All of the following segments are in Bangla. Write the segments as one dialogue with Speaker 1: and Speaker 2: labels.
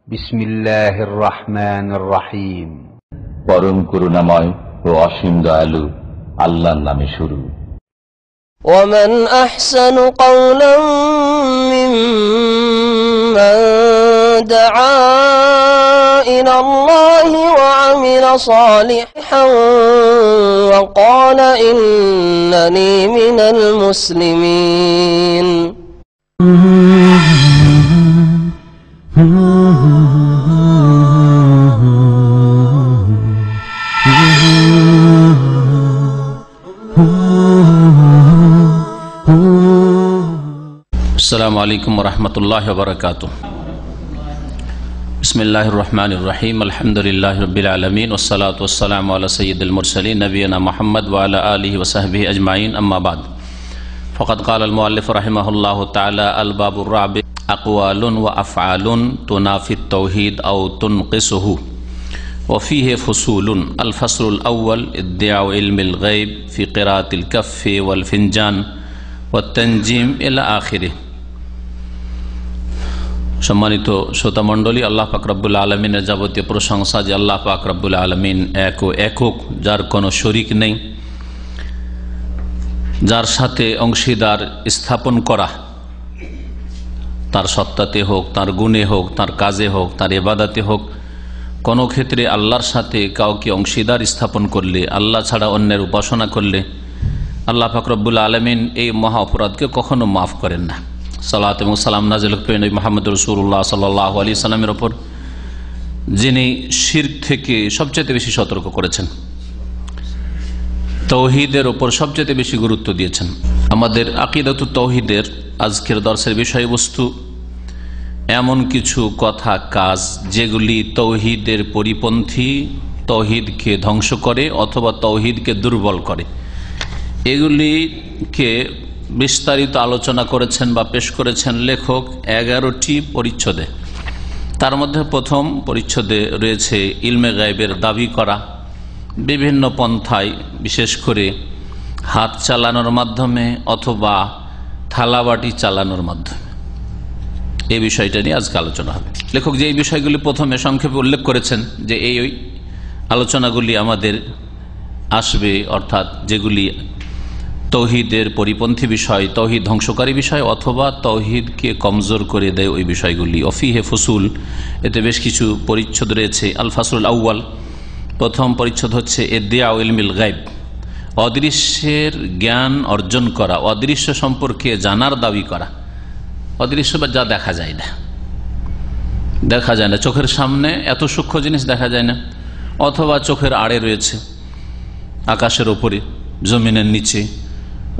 Speaker 1: বিসমিল্লাহির রহমানির রহিম।
Speaker 2: পরম করুণাময় ও অসীম দয়ালু আল্লাহর নামে শুরু।
Speaker 3: ومن أحسن قولا ممن دعا إلى الله وعمل صالحا وقال إنني من المسلمين।
Speaker 4: আসসালামু আলাইকুম ওয়া রাহমাতুল্লাহি ওয়া বারাকাতুহু। বিসমিল্লাহির রহমানির রহিম। আলহামদুলিল্লাহি রাব্বিল আলামিন ওয়াস সালাতু ওয়াস সালামু আলা সাইয়্যিদিল মুরসালিন নবিয়িনা মুহাম্মদ ওয়া আলা আলিহি ওয়া সাহবিহি আজমাইন, আম্মা বাদ। ফাকাদ ক্বালা আল মুআল্লিফ রাহিমাহুল্লাহু তাআলা আল বাবুর রাবি আকওয়ালুন ওয়া আফআলুন তুনাফিত তাওহীদ আও তুনকিসুহু ওয়া ফীহি ফুসুলুন। আল ফাসলুল আউয়াল ইদ্দিআউ ইলমিল গায়ব ফি কিরাআতিল কাফফি ওয়াল ফিনজান ওয়াত তানজিম ইলা আখিরিহ। সম্মানিত শ্রোতা মণ্ডলী, আল্লাহ পাক রব্বুল আলমিনের যাবতীয় প্রশংসা যে আল্লাহ পাক রব্বুল আলমিন এক ও একক, যার কোনো শরিক নেই, যার সাথে অংশীদার স্থাপন করা, তার সত্তাতে হোক, তার গুণে হোক, তার কাজে হোক, তার ইবাদতে হোক, কোনো ক্ষেত্রে আল্লাহর সাথে কাউকে অংশীদার স্থাপন করলে, আল্লাহ ছাড়া অন্যের উপাসনা করলে আল্লাহ পাক রব্বুল আলমিন এই মহা অপরাধকে কখনো মাফ করেন না। সালাত এবং সালাম নাযিল করেন নবী মুহাম্মদ রাসূলুল্লাহ সাল্লাল্লাহু আলাইহি সাল্লামের ওপর, যিনি শিরক থেকে সবচেয়ে বেশি সতর্ক করেছেন, তাওহীদের ওপর সবচেয়ে বেশি গুরুত্ব দিয়েছেন। আমাদের আকীদাতুত তাওহীদের আজকের দর্শের বিষয়বস্তু এমন কিছু কথা, কাজ যেগুলি তাওহীদের পরিপন্থী, তাওহীদকে ধ্বংস করে অথবা তাওহীদকে দুর্বল করে। এগুলিকে বিস্তারিত আলোচনা করেছেন বা পেশ করেছেন লেখক 11টি পরিচ্ছদে। তার মধ্যে প্রথম পরিচ্ছদে রয়েছে ইলমে গায়বের দাবি করা, বিভিন্ন পন্থায়, বিশেষ করে হাত চালানোর মাধ্যমে অথবা থালাবাটি চালানোর মাধ্যমে। এই বিষয়টা নিয়ে আজকে আলোচনা হবে। লেখক যে এই বিষয়গুলি প্রথমে সংক্ষেপে উল্লেখ করেছেন যে এই আলোচনাগুলি আমাদের আসবে, অর্থাৎ যেগুলি তাওহীদের পরিপন্থী বিষয়, তাওহীদ ধ্বংসকারী বিষয় অথবা তাওহীদকে কমজোর করে দেয় ওই বিষয়গুলি। অফিহে ফুসুল, এতে বেশ কিছু পরিচ্ছদ রয়েছে। আল ফাসলুল আউয়াল, প্রথম পরিচ্ছদ হচ্ছে ইদ্দিআউ ইলমিল গায়ব, অদৃশ্যের জ্ঞান অর্জন করা, অদৃশ্য সম্পর্কে জানার দাবি করা। অদৃশ্য বা যা দেখা যায় না, দেখা যায় না, চোখের সামনে এত সূক্ষ্ম জিনিস দেখা যায় না, অথবা চোখের আড়ে রয়েছে, আকাশের ওপরে, জমিনের নিচে,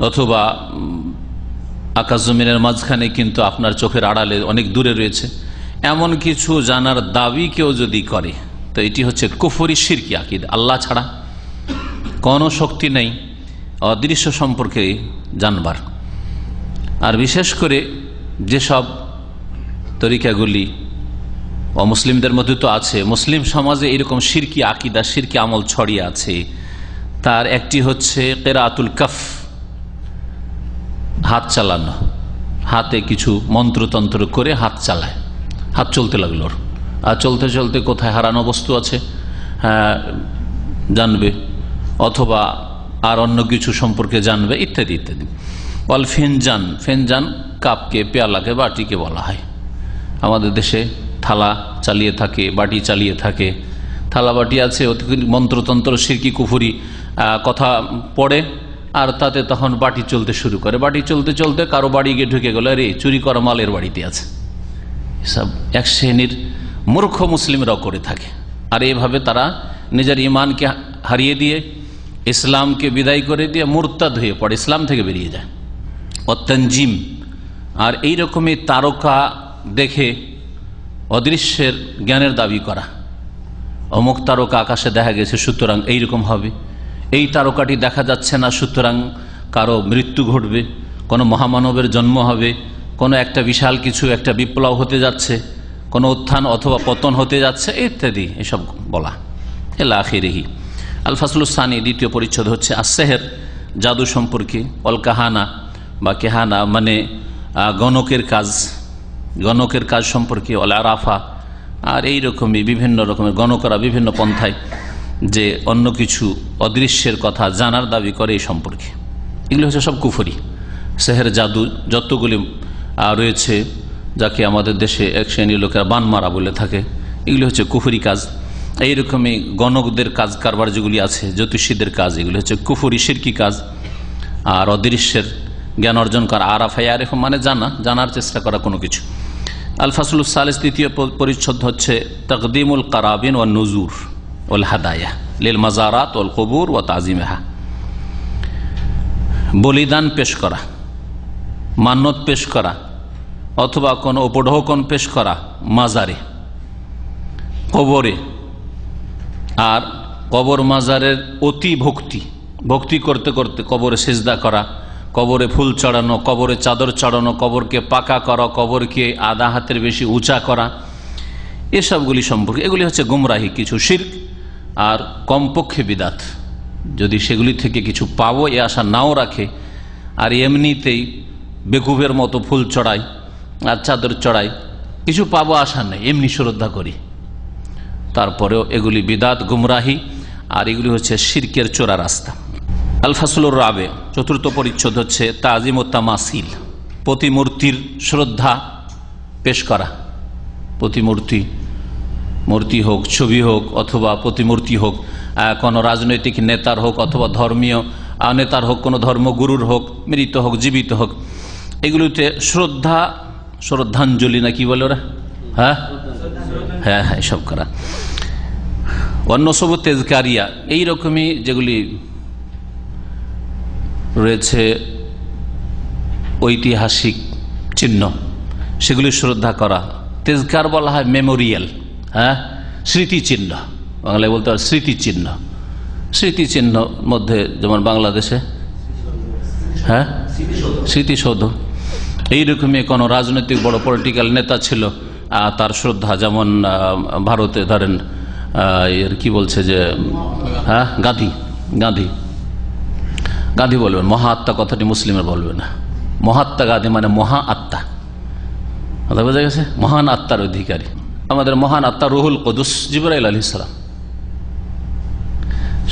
Speaker 4: অথবা আকাশ জমিনের মাঝখানে কিন্তু আপনার চোখের আড়ালে অনেক দূরে রয়েছে, এমন কিছু জানার দাবি কেউ যদি করে তো এটি হচ্ছে কুফরি শিরকি আকীদা। আল্লাহ ছাড়া কোনো শক্তি নেই অদৃশ্য সম্পর্কে জানবার। আর বিশেষ করে যেসব তরিকাগুলি অমুসলিমদের মধ্যে তো আছে, মুসলিম সমাজে এরকম শিরকি আকীদা, শিরকি আমল ছড়িয়ে আছে। তার একটি হচ্ছে কিরাআতুল কাফ, হাত চালানো, হাতে কিছু মন্ত্রতন্ত্র করে হাত চালায়, হাত চলতে লাগলো, আর চলতে চলতে কোথায় হারানো বস্তু আছে জানবে, অথবা আর অন্য কিছু সম্পর্কে জানবে, ইত্যাদি ইত্যাদি। অল ফিনজান, ফিনজান কাপকে, পেয়ালাকে, বাটিকে বলা হয়। আমাদের দেশে থালা চালিয়ে থাকে, বাটি চালিয়ে থাকে, থালা বাটি আছে, মন্ত্রতন্ত্র শিরকি কুফরি কথা পড়ে, আর তাতে তখন বাটি চলতে শুরু করে। বাটি চলতে চলতে কারো বাড়ি গিয়ে ঢুকে গেল, আরে চুরি করা মাল এর বাড়িতে আছে। এসব এক শ্রেণীর মূর্খ মুসলিমরাও করে থাকে। আর এইভাবে তারা নিজের ইমানকে হারিয়ে দিয়ে, ইসলামকে বিদায় করে দিয়ে মুরতাদ হয়ে পড়ে, ইসলাম থেকে বেরিয়ে যায়। অত্যাঞ্জিম, আর এই রকমই তারকা দেখে অদৃশ্যের জ্ঞানের দাবি করা। অমুক তারকা আকাশে দেখা গেছে, সুতরাং এইরকম হবে। এই তারকাটি দেখা যাচ্ছে না, সুতরাং কারো মৃত্যু ঘটবে, কোনো মহামানবের জন্ম হবে, কোনো একটা বিশাল কিছু, একটা বিপ্লব হতে যাচ্ছে, কোনো উত্থান অথবা পতন হতে যাচ্ছে, ইত্যাদি এসব বলা। এলা আখিরিহি। আল ফাসলুস সানি, দ্বিতীয় পরিচ্ছদ হচ্ছে আসসেহের, জাদু সম্পর্কে। অল কাহানা বা কেহানা মানে গণকের কাজ, গণকের কাজ সম্পর্কে। অল আরাফা, আর এই রকমই বিভিন্ন রকমের গণকরা বিভিন্ন পন্থায় যে অন্য কিছু অদৃশ্যের কথা জানার দাবি করে এই সম্পর্কে, এগুলো হচ্ছে সব কুফরি। সেহের জাদু যতগুলি রয়েছে, যাকে আমাদের দেশে এক শ্রেণীর লোকেরা বানমারা বলে থাকে, এগুলি হচ্ছে কুফরি কাজ। এইরকমই গণকদের কাজ কারবার যেগুলি আছে, জ্যোতিষীদের কাজ, এগুলি হচ্ছে কুফরি শিরকি কাজ। আর অদৃশ্যের জ্ঞান অর্জন করা, আরাফ মানে জানার চেষ্টা করা কোনো কিছু। আল ফাসলুস সালিস, তৃতীয় পরিচ্ছদ হচ্ছে তাকদিমুল কারাবিন ওয়া নুজুর ওয়াল হাদায়া লিল মাজারাত ওয়াল কুবুর ওয়া তাজিমেহা। বলিদান পেশ করা, মান্নত পেশ করা, অথবা কোনো উপঢৌকন পেশ করা মাজারে, কবরে। আর কবর মাজারের অতি ভক্তি করতে করতে কবরে সিজদা করা, কবরে ফুল চড়ানো, কবরে চাদর চড়ানো, কবরকে পাকা করা, কবরকে আধা হাতের বেশি উঁচা করা, এসবগুলি সম্পর্কে এগুলি হচ্ছে গুমরাহি, কিছু শিরক আর কমপক্ষে বিদাত। যদি সেগুলি থেকে কিছু পাবো এ আশা নাও রাখে, আর এমনিতেই বেকুবের মতো ফুল চড়াই আর চাদর চড়াই, কিছু পাবো আশা নেই, এমনি শ্রদ্ধা করি, তারপরেও এগুলি বিদাত, গুমরাহি, আর এগুলি হচ্ছে শিরকের চোরা রাস্তা। আল ফাসলুর রাবে, চতুর্থ পরিচ্ছদ হচ্ছে তাজিম ও তামাসিল, প্রতিমূর্তির শ্রদ্ধা পেশ করা। মূর্তি হোক, ছবি হোক, অথবা প্রতিমূর্তি হোক, কোনো রাজনৈতিক নেতার হোক, অথবা ধর্মীয় নেতার হোক, কোনো ধর্মগুরুর হোক, মৃত হোক, জীবিত হোক, এগুলিতে শ্রদ্ধাঞ্জলি না কি বলে ওরা, হ্যাঁ, এসব করা। অন্য সব তেজকারিয়া, এইরকমই যেগুলি রয়েছে ঐতিহাসিক চিহ্ন, সেগুলি শ্রদ্ধা করা। তেজকার বলা হয় মেমোরিয়াল, স্মৃতিচিহ্ন, বাংলায় বলতে হয় স্মৃতিচিহ্ন। স্মৃতিচিহ্ন মধ্যে যেমন বাংলাদেশে স্মৃতিসৌধ, এইরকমই কোনো রাজনৈতিক বড় পলিটিক্যাল নেতা ছিল, তার শ্রদ্ধা, যেমন ভারতে ধরেন এর কি বলছে যে গান্ধী বলবেন, মহা আত্মা কথাটি মুসলিমের বলবে না। মহাত্মা গান্ধী মানে মহা আত্মা, কথা বোঝা গেছে, মহান আত্মার অধিকারী। আমাদের মহান আত্মা রুহুল কুদুস জিবরাইল আলাইহিস সালাম,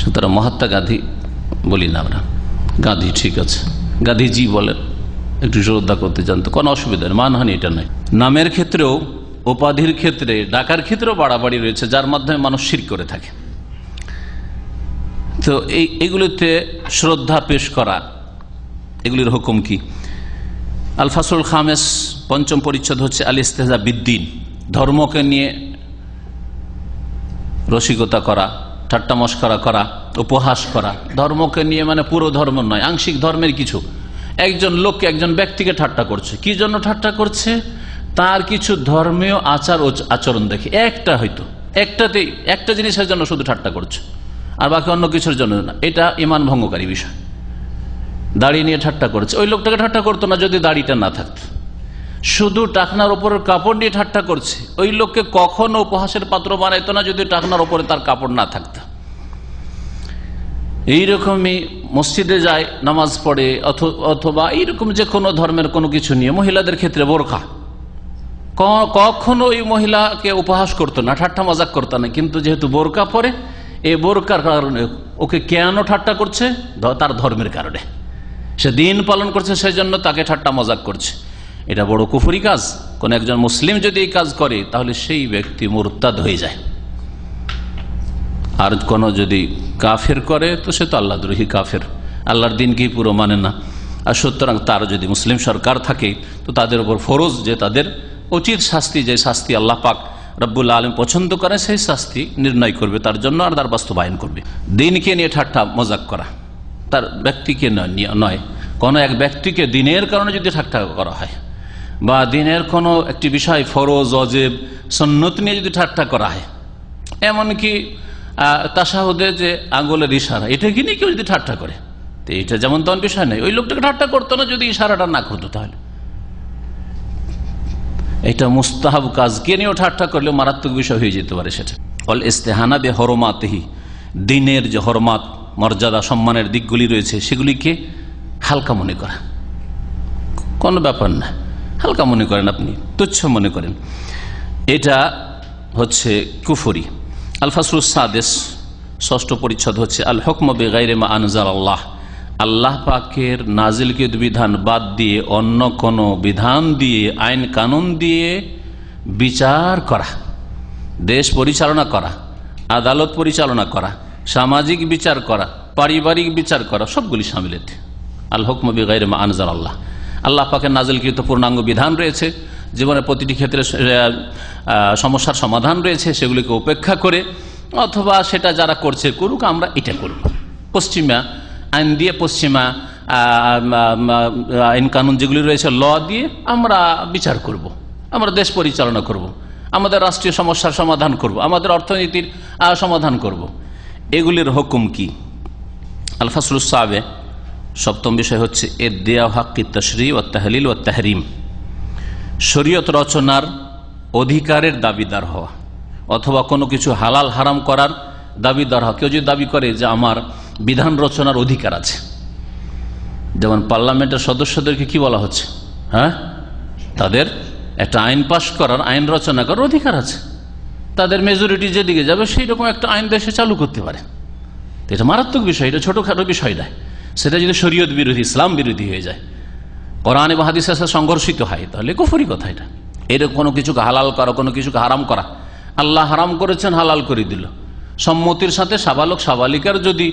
Speaker 4: সুতরাং মহাত্মা গান্ধী বলি না আমরা, গান্ধী ঠিক আছে, গান্ধীজি বলেন, একটু শ্রদ্ধা করতে জানতো, কোনো অসুবিধা নেই, মানহানি এটা নয়। নামের ক্ষেত্রেও, উপাধির ক্ষেত্রে, ডাকার ক্ষেত্রেও বাড়াবাড়ি রয়েছে, যার মাধ্যমে মানুষ শিরক করে থাকে। তো এইগুলিতে শ্রদ্ধা পেশ করা, এগুলির হুকুম কি? আল ফাসল খামেস, পঞ্চম পরিচ্ছদ হচ্ছে আল ইস্তেহজা বিদ্দিন, ধর্মকে নিয়ে রসিকতা করা, ঠাট্টা মশকরা করা, উপহাস করা। ধর্মকে নিয়ে মানে পুরো ধর্ম নয়, আংশিক ধর্মের কিছু। একজন লোককে, একজন ব্যক্তিকে ঠাট্টা করছে, কি জন্য ঠাট্টা করছে? তার কিছু ধর্মীয় আচরণ দেখে, একটা জিনিসের জন্য শুধু ঠাট্টা করছে, আর বাকি অন্য কিছুর জন্য না। এটা ঈমান ভঙ্গকারী বিষয়। দাড়ি নিয়ে ঠাট্টা করেছে, ওই লোকটাকে ঠাট্টা করতো না যদি দাড়িটা না থাকতো। শুধু টাকনার ওপরের কাপড় নিয়ে ঠাট্টা করছে, ওই লোককে কখনো উপহাসের পাত্র বানাইতো না যদি টাকনার ওপরে তার কাপড় না থাকতো। এইরকমই মসজিদে যায়, নামাজ পড়ে, অথবা এইরকম যে কোনো ধর্মের কোনো কিছু নিয়ে, মহিলাদের ক্ষেত্রে বোরকা, কখনো ওই মহিলাকে উপহাস করতো না, ঠাট্টা মজাক করতো না, কিন্তু যেহেতু বোরকা পরে, এই বোরকার কারণে ওকে কেন ঠাট্টা করছে? তার ধর্মের কারণে, সে দিন পালন করছে, সেই জন্য তাকে ঠাট্টা মজাক করছে। এটা বড় কুফরি কাজ। কোন একজন মুসলিম যদি এই কাজ করে, তাহলে সেই ব্যক্তি মুরতাদ হয়ে যায়। আর কোন যদি কাফের করে, তো সে তো আল্লাহদ্রোহী কাফের, আল্লাহর দিনকেই পুরো মানে না। আর সুতরাং তার যদি মুসলিম সরকার থাকে, তো তাদের উপর ফরজ যে তাদের উচিত শাস্তি, যে শাস্তি আল্লাহ পাক রব্বুল আলম পছন্দ করে, সেই শাস্তি নির্ণয় করবে তার জন্য, আর তার বাস্তবায়ন করবে। দিনকে নিয়ে ঠাট্টা মজাক করা, তার ব্যক্তিকে নয়, কোনো এক ব্যক্তিকে দিনের কারণে যদি ঠাট্টা করা হয়, বা দিনের কোনো একটি বিষয়, ফরজ, অজেব, সুন্নত নিয়ে যদি ঠাট্টা করা হয়, এমনকি তাশাহুদে যে আঙ্গুলের ইশারা, এটাকে নিয়ে কেউ যদি ঠাট্টা করে, তো এটা যেমন তেমন বিষয় নেই। ওই লোকটাকে ঠাট্টা করতো না যদি ইশারাটা না করতো, তাহলে এটা মুস্তাহাব কাজকে নিয়েও ঠাট্টা করলেও মারাত্মক বিষয় হয়ে যেতে পারে। সেটা অল ইস্তেহানা বে হরমাতেহি, দিনের যে হরমাত, মর্যাদা, সম্মানের দিকগুলি রয়েছে, সেগুলিকে হালকা মনে করা, কোনো ব্যাপার না, হালকা মনে করেন, আপনি তুচ্ছ মনে করেন, এটা হচ্ছে কুফরি। আল ফাসলুস সাদেস, ষষ্ঠ পরিচ্ছদ হচ্ছে আল হুকম বিগাইরি মা আনজালাল্লাহ, আল্লাহ পাকের নাজিলকৃত বিধান বাদ দিয়ে অন্য কোন বিধান দিয়ে, আইন কানুন দিয়ে বিচার করা, দেশ পরিচালনা করা, আদালত পরিচালনা করা, সামাজিক বিচার করা, পারিবারিক বিচার করা, সবগুলি সামিল এতে। আল হুকম বিগাইরি মা আনজালাল্লাহ, আল্লাহ পাকের নাজিলকৃত পূর্ণাঙ্গ বিধান রয়েছে, জীবনের প্রতিটি ক্ষেত্রে সমস্যার সমাধান রয়েছে, সেগুলিকে উপেক্ষা করে অথবা সেটা যারা করছে করুক, আমরা এটা করব। পশ্চিমা আইন দিয়ে, পশ্চিমা আইন কানুন যেগুলি রয়েছে, ল দিয়ে আমরা বিচার করব, আমরা দেশ পরিচালনা করব, আমাদের রাষ্ট্রীয় সমস্যার সমাধান করব, আমাদের অর্থনীতির সমাধান করব। এগুলির হুকুম কি? আল ফাসলুস সাবে, সপ্তম বিষয় হচ্ছে ইদ্দিয়া হাক্কি তাশরী ওয়াত তাহলিল ওয়াত তাহরিম, শরীয়ত রচনার অধিকারের দাবিদার হওয়া অথবা কোনো কিছু হালাল হারাম করার দাবিদার হওয়া। কেউ যদি দাবি করে যে আমার বিধান রচনার অধিকার আছে, যেমন পার্লামেন্টের সদস্যদেরকে কি বলা হচ্ছে, হ্যাঁ, তাদের একটা আইন পাশ করার, আইন রচনা করার অধিকার আছে, তাদের মেজরিটি যেদিকে যাবে সেই রকম একটা আইন দেশে চালু করতে পারে। এটা মারাত্মক বিষয়, এটা ছোটখাটো বিষয় নয়। সেটা যদি শরীয়ত বিরোধী, ইসলাম বিরোধী হয়ে যায়, কোরআন এবং হাদিসের সাথে সংঘর্ষিত হয়, তাহলে কুফরি কথা এটা। এরকম কোনো কিছুকে হালাল করা, কোনো কিছুকে হারাম করা, আল্লাহ হারাম করেছেন হালাল করে দিল, সম্মতির সাথে সাবালক সাবালিকার যদি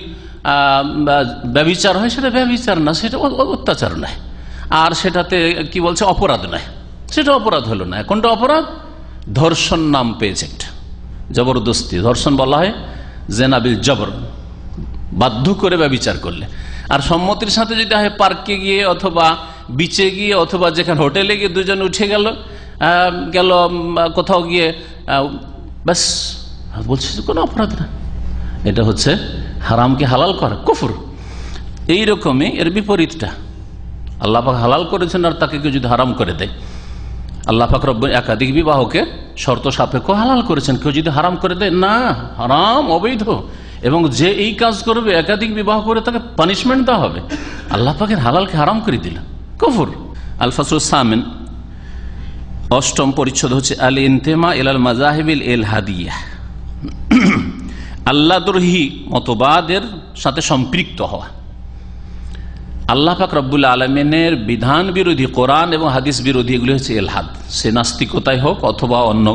Speaker 4: ব্যভিচার হয়, সেটা ব্যভিচার না, সেটা অত্যাচার নয়, আর সেটাতে কি বলছে অপরাধ নয়, সেটা অপরাধ হলো না। কোনটা অপরাধ? ধর্ষণ নাম পেয়েছে একটা, জবরদস্তি ধর্ষণ বলা হয়, জেনা বিল জবর, বাধ্য করে ব্যভিচার করলে। আর সম্মতির সাথে যদি হয় পার্কে গিয়ে অথবা বিচে গিয়ে অথবা যেখানে হোটেলে গিয়ে দুজন উঠে গেল কোথাও গিয়ে, ব্যাস বলছে কোনো অপরাধ না, এটা হচ্ছে হারামকে হালাল করা, কুফর। এইরকমই এর বিপরীতটা, আল্লাহ পাক হালাল করেছেন আর তাকে কেউ যদি হারাম করে দেয়, আল্লাহ পাক রব্বুল একাধিক বিবাহকে শর্ত সাপেক্ষ হালাল করেছেন, কেউ যদি হারাম করে দেয়, না, হারাম, অবৈধ, এবং যে এই কাজ করবে একাধিক বিবাহ করে তাকে পানিশমেন্ট দেওয়া হবে। আল্লাহ পাকের হালালকে হারাম করে দিল, কুফর। আল ফাসলুস সামিন, অষ্টম পরিচ্ছদ হচ্ছে আল ইনতেমা ইলাল মাযাহিবিল ইলহাদিয়াহ, আল্লাহদ্রোহী মতবাদের সাথে সম্পৃক্ত হওয়া। আল্লাহ পাক রব্বুল আলমিনের বিধান বিরোধী, কোরআন এবং হাদিস বিরোধী, এগুলি হচ্ছে এলহাদ। সে নাস্তিকতায় হোক অথবা অন্য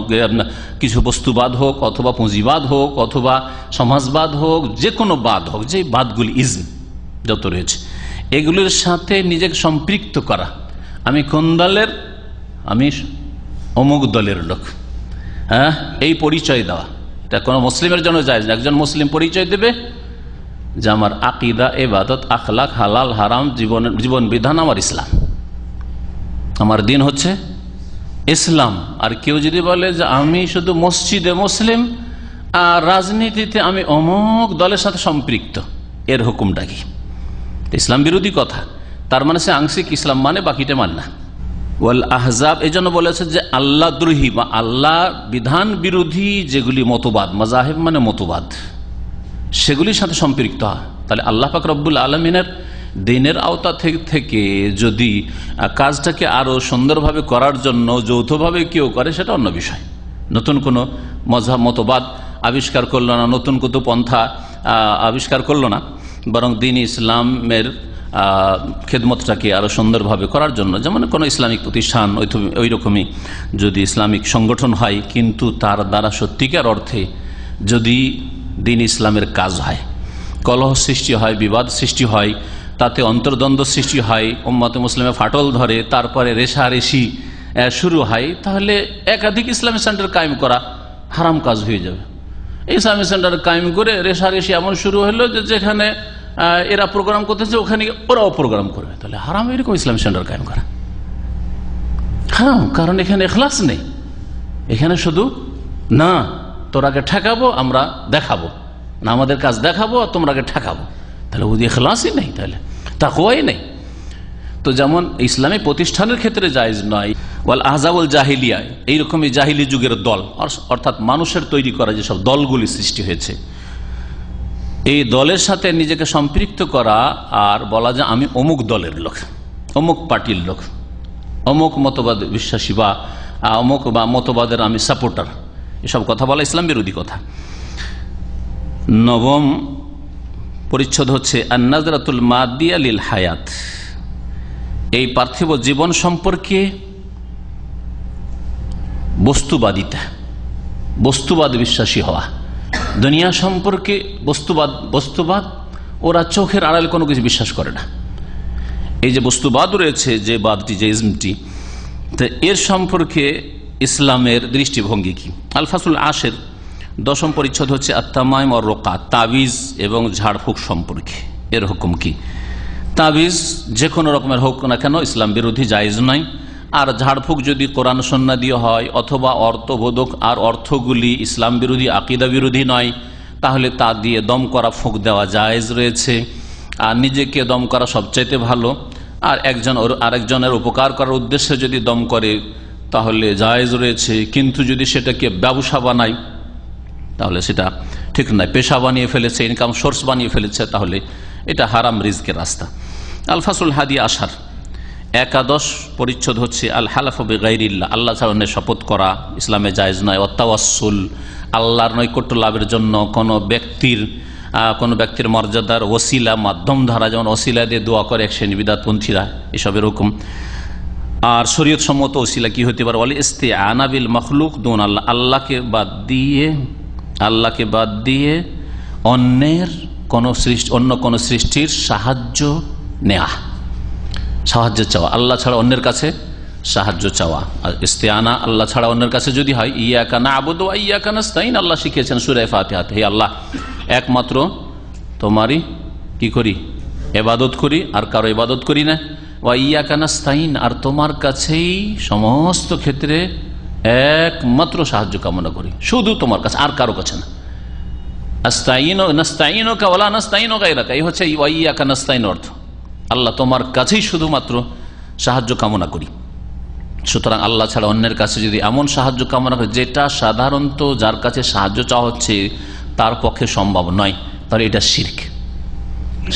Speaker 4: কিছু বস্তুবাদ হোক অথবা পুঁজিবাদ হোক অথবা সমাজবাদ হোক, যে কোনো বাদ হোক, যে বাদগুলি ইজম যত রয়েছে, এগুলির সাথে নিজেকে সম্পৃক্ত করা। আমি কোন দলের? আমি অমুক দলের লোক, হ্যাঁ, এই পরিচয় দেওয়া, এটা কোনো মুসলিমের জন্য জায়েজ না। একজন মুসলিম পরিচয় দেবে যে আমার আকিদা, ইবাদত, আখলাক, হালাল হারাম, জীবন বিধান আমার ইসলাম, আমার দিন হচ্ছে ইসলাম। আর কেউ যদি বলে যে আমি শুধু মসজিদে মুসলিম আর রাজনীতিতে আমি অমুক দলের সাথে সম্পৃক্ত, এর হুকুমটা কি? ইসলাম বিরোধী কথা। তার মানে সে আংশিক ইসলাম মানে, বাকিটা মানে না। ওয়াল আহজাব, এই জন্য বলেছে যে আল্লাহ দ্রোহী বা আল্লাহ বিধান বিরোধী যেগুলি মতবাদ, মাযাহিব মানে মতবাদ, সেগুলির সাথে সম্পৃক্ত হয়। তাহলে আল্লাহ পাক রব্বুল আলমিনের দিনের আওতা থেকে যদি কাজটাকে আরো সুন্দরভাবে করার জন্য যৌথভাবে কেউ করে, সেটা অন্য বিষয়। নতুন কোনো মযহাব, মতবাদ আবিষ্কার করলো না, নতুন কোনো পন্থা আবিষ্কার করলো না, বরং দ্বীন ইসলামের খেদমতটাকে আরো সুন্দরভাবে করার জন্য, যেমন কোনো ইসলামিক প্রতিষ্ঠান, ওই রকমই যদি ইসলামিক সংগঠন হয়, কিন্তু তার দ্বারা সত্যিকার অর্থে যদি দ্বীন ইসলামের কাজ হয়, কলহ সৃষ্টি হয়, বিবাদ সৃষ্টি হয়, তাতে অন্তর্দ্বন্দ্ব সৃষ্টি হয়, উম্মতে মুসলিমে ফাটল ধরে, তারপরে রেশারেশি শুরু হয়, তাহলে একাধিক ইসলামিক সেন্টার কায়েম করা হারাম কাজ হয়ে যাবে। ইসলামিক সেন্টার কায়েম করে রেশারেশি এমন শুরু হলো যে যেখানে এরা প্রোগ্রাম করতেছে ওখানে ওরাও প্রোগ্রাম করবে, তাহলে হারাম এরকম ইসলামিক সেন্টার কায়েম করা হারাম। কারণ এখানে ইখলাস নেই, এখানে শুধু না তোরাকে ঠেকাবো, আমরা দেখাবো না, আমাদের কাজ দেখাবো আর তোমরাকে ঠেকাবো, তাহলে ওদের ইখলাসই নেই, তাহলে তাকওয়াই নেই। তো যেমন ইসলামী প্রতিষ্ঠানের ক্ষেত্রে জায়েজ নয়। ওয়াল আহজাবুল জাহিলিয়া, এইরকমই জাহিলি যুগের দল, অর্থাৎ মানুষের তৈরি করা যেসব দলগুলি সৃষ্টি হয়েছে, এই দলের সাথে নিজেকে সম্পৃক্ত করা আর বলা যে আমি অমুক দলের লোক, অমুক পার্টির লোক, অমুক মতবাদ বিশ্বাসী বা অমুক বা মতবাদের আমি সাপোর্টার, এসব কথা বলা ইসলাম বিরোধী কথা। নবম পরিচ্ছদ হচ্ছে আন-নাজরাতুল মাদিয়া লিল হায়াত, এই পার্থিব জীবন সম্পর্কে বস্তুবাদ বিশ্বাসী হওয়া। দুনিয়া সম্পর্কে বস্তুবাদ ওরা চোখের আড়ালে কোনো কিছু বিশ্বাস করে না। এই যে বস্তুবাদ রয়েছে, যে বাদটি, যে ইজমটি, তো এর সম্পর্কে ইসলামের দৃষ্টিভঙ্গি কি? আল ফাসুল আশের 10ম পরিচ্ছদ হচ্ছে আত-তামাইম ওয়ার রুকা, তাবিজ এবং ঝাড়ফুঁক সম্পর্কে এর হুকুম কি। তাবিজ যে কোনো রকমের হোক না কেন ইসলাম বিরোধী, জায়েজ নয়। আর ঝাড়ফুঁক যদি কোরআন সুন্নাহ দিয়ে হয় অথবা অর্থবোধক আর অর্থগুলি ইসলাম বিরোধী, আকীদা বিরোধী নয়, তাহলে তা দিয়ে দম করা ফুঁক দেওয়া জায়েজ রয়েছে। আর নিজেকে দম করা সবচাইতে ভালো, আর আরেকজনের উপকার করার উদ্দেশ্যে যদি দম করে তাহলে জায়েজ রয়েছে। কিন্তু যদি সেটাকে ব্যবসা বানায় তাহলে সেটা ঠিক নয়। পেশা বানিয়ে ফেলেছে, ইনকাম সোর্স বানিয়ে ফেলেছে, তাহলে এটা হারাম রিজকের রাস্তা। আল ফাসুল হাদি আশার 11 পরিচ্ছদ হচ্ছে আল হালাফু বিগাইরিল্লাহ, আল্লাহ ছাড়া অন্যের শপথ করা ইসলামে জায়েজ নয়। ওয়াতাওয়াসসুল, আল্লাহর নৈকট্য লাভের জন্য কোনো ব্যক্তির মর্যাদার ওসিলা, মাধ্যম ধারা, যেমন ওসিলা দিয়ে দোয়া করে এক শ্রেণী বিদআতপন্থীরা, এসবের হুকুম। আর শরীয়ত সম্মত ওসিলা কি হতে পারে? ওয়াল ইস্তিআনা বিল মাখলুক দুন আল্লাহ, আল্লাহকে বাদ দিয়ে অন্য কোন সৃষ্টির সাহায্য নেওয়া, সাহায্য চাওয়া, আল্লাহ ছাড়া অন্যের কাছে সাহায্য চাওয়া। আর ইস্তিআনা আল্লাহ ছাড়া অন্যের কাছে যদি হয়, ইয়াকা না'বুদু ওয়া ইয়াকা নাস্তাইন, আল্লাহ শিখিয়েছেন সূরা ফাতিহাতে, হে আল্লাহ একমাত্র তোমারই কি করি? ইবাদত করি, আর কারো ইবাদত করি না। ওয়া ইয়াকা নাস্তাইন, আর তোমার কাছেই সমস্ত ক্ষেত্রে একমাত্র সাহায্য কামনা করি, শুধু তোমার কাছে, আর কারো কাছে না। নাস্তাইনুকা ওয়ালা নাস্তাইনু গায়রাকা, এই হচ্ছে ওয়া ইয়াকা নাস্তাইন অর্থ, আল্লাহ তোমার কাছেই শুধুমাত্র সাহায্য কামনা করি। সুতরাং আল্লাহ ছাড়া অন্যের কাছে যদি এমন সাহায্য কামনা করে যেটা সাধারণত যার কাছে সাহায্য চাওয়া হচ্ছে তার পক্ষে সম্ভব নয়, তাহলে এটা শিরক।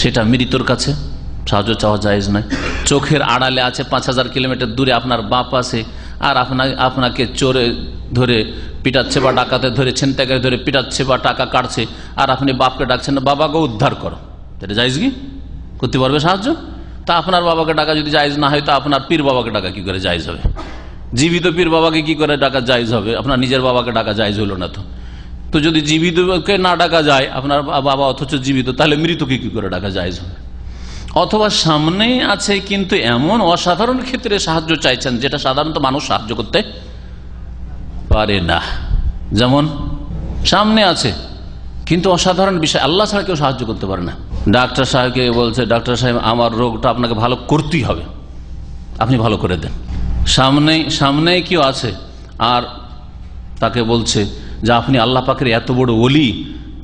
Speaker 4: সেটা মৃত্যুর কাছে সাহায্য চাওয়া জায়েজ নয়। চোখের আড়ালে আছে 5000 কিলোমিটার দূরে আপনার বাপ আছে, আর আপনাকে চোরে ধরে পিটাচ্ছে বা ডাকাতে ধরে ছিনতাইকারী ধরে পিটাচ্ছে বা টাকা কাটছে, আর আপনি বাপকে ডাকছেন না, বাবাকে উদ্ধার করো, এটা জায়েজ কি? করতে পারবে সাহায্য? তা আপনার বাবাকে ডাকা যদি জায়েজ না হয়, তো আপনার পীর বাবাকে ডাকা কি করে জায়েজ হবে? জীবিত পীর বাবাকে কি করে ডাকা জায়েজ হবে? আপনার নিজের বাবাকে ডাকা জায়েজ হলো না। তো যদি জীবিতকে না ডাকা যায়, আপনার বাবা অথচ জীবিত, তাহলে মৃতকে কি করে ডাকা জায়েজ হবে? অথবা সামনে আছে কিন্তু এমন অসাধারণ ক্ষেত্রে সাহায্য চাইছেন যেটা সাধারণত মানুষ সাহায্য করতে পারে না, যেমন সামনে আছে কিন্তু অসাধারণ বিষয়, আল্লাহ ছাড়া কেউ সাহায্য করতে পারে না। ডাক্তার সাহেবকে বলছে, ডাক্তার সাহেব আমার রোগটা আপনাকে ভালো করতেই হবে, আপনি ভালো করে দেন। সামনে কেউ আছে আর তাকে বলছে যে আপনি আল্লাহ পাকের এত বড় ওলি,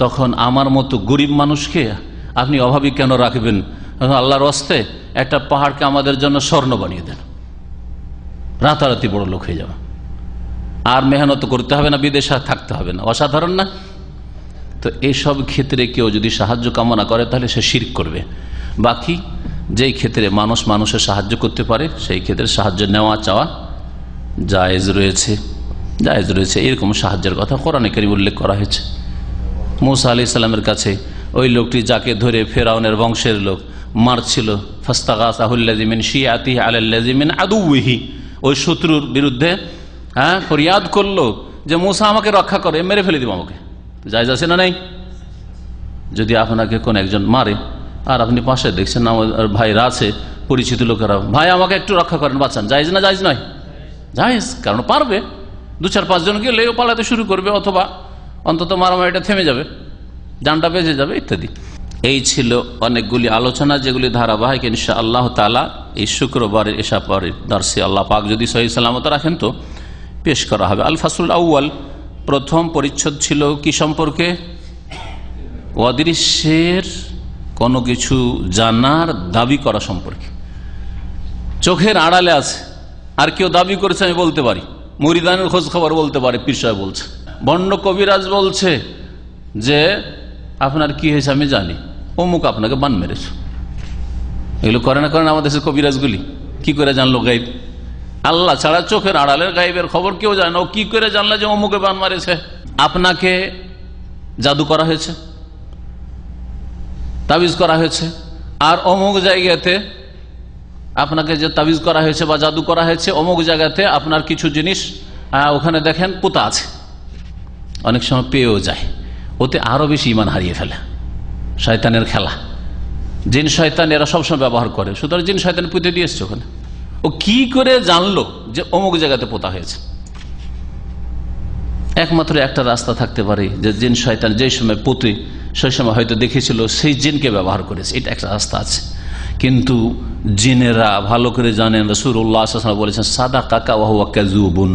Speaker 4: তখন আমার মতো গরিব মানুষকে আপনি অভাবী কেন রাখবেন? আল্লাহর ওয়াস্তে একটা পাহাড়কে আমাদের জন্য স্বর্ণ বানিয়ে দেন, রাতারাতি বড় লোক হয়ে যাবে, আর মেহনত করতে হবে না, বিদেশে থাকতে হবে না। অসাধারণ না? তো এইসব ক্ষেত্রে কেউ যদি সাহায্য কামনা করে তাহলে সে শিরক করবে। বাকি যেই ক্ষেত্রে মানুষ মানুষের সাহায্য করতে পারে সেই ক্ষেত্রে সাহায্য নেওয়া চাওয়া জায়েজ রয়েছে। এরকম সাহায্যের কথা কোরআনে কারীমে উল্লেখ করা হয়েছে। মূসা আলাইহিস সালামের কাছে ওই লোকটি যাকে ধরে ফেরাউনের বংশের লোক মারছিল, ফাস্তাগাসাহুল্লাযী মিন শিয়াতিহি আলাল্লাযী মিন আদুওয়িহি, ওই শত্রুর বিরুদ্ধে ফরিয়াদ করলো যে মূসা আমাকে রক্ষা করে, মেরে ফেলে দিব আমাকে। জায়েজ আছে না নাই? যদি আপনাকে কোন একজন মারে আর আপনি পাশে দেখছেন আমার ভাইরা আছে, পরিচিত লোকেরা, ভাই আমাকে একটু রক্ষা করেন, বাঁচান, জায়েজ না জায়েজ নয়? জায়েজ, কারণ পারবে 2-4-5 জন গেলে পালাতে শুরু করবে, অথবা অন্তত মারামারিটা থেমে যাবে, জানটা বেঁচে যাবে ইত্যাদি। এই ছিল অনেকগুলি আলোচনা যেগুলি ধারাবাহিক ইনশাআল্লাহ তাআলা এই শুক্রবারের এশা পরের দর্শে আল্লাহ পাক যদি সহিহ সালামত রাখেন তো পেশ করা হবে। আল ফাসলুল আউয়াল, প্রথম পরিচ্ছদ ছিল কি সম্পর্কে? অদৃশ্যের কোনো কিছু জানার দাবি করা সম্পর্কে। চোখের আড়ালে আছে, আর কেউ দাবি করেছে আমি বলতে পারি, মুরিদানের খোঁজ খবর বলতে পারে, পীর সাহেব বলছে, বন্ড কবিরাজ বলছে যে আপনার কি হয়েছে আমি জানি, অমুক আপনাকে বান মেরেছে। এগুলো করে না আমাদের দেশের কবিরাজগুলি? কি করে জানলো গাইব? আল্লাহ ছাড়া চোখের আড়ালের গায়েবের খবর কেউ জানে না। ও কি করে জানলা যে অমুকে বান মারেছে? আপনাকে জাদু করা হয়েছে, তাবিজ করা হয়েছে, আর অমুক জায়গাতে আপনাকে যে তাবিজ করা হয়েছে বা জাদু করা হয়েছে, অমুক জায়গাতে আপনার কিছু জিনিস ওখানে দেখেন পোতা আছে, অনেক সময় পেয়েও যায়, ওতে আরো বেশি ঈমান হারিয়ে ফেলে। শয়তানের খেলা, জিন শয়তান এরা সবসময় ব্যবহার করে, সুতরাং জিন শয়তান পুঁতে দিয়ে এসছে ওখানে। ও কি করে জানলো যে অমুক জায়গাতে পোতা হয়েছে? একমাত্র একটা রাস্তা থাকতে পারে যে জিন শয়তান যে সময় পুঁতে সেই সময় হয়তো দেখেছিল, সেই জিনকে ব্যবহার করেছে, এটা একটা রাস্তা আছে। কিন্তু জিনেরা ভালো করে জানেন, রাসূলুল্লাহ সাল্লাল্লাহু আলাইহি ওয়াসাল্লাম বলেছেন সাদাকাকা ওয়া হুয়া কাযুবুন।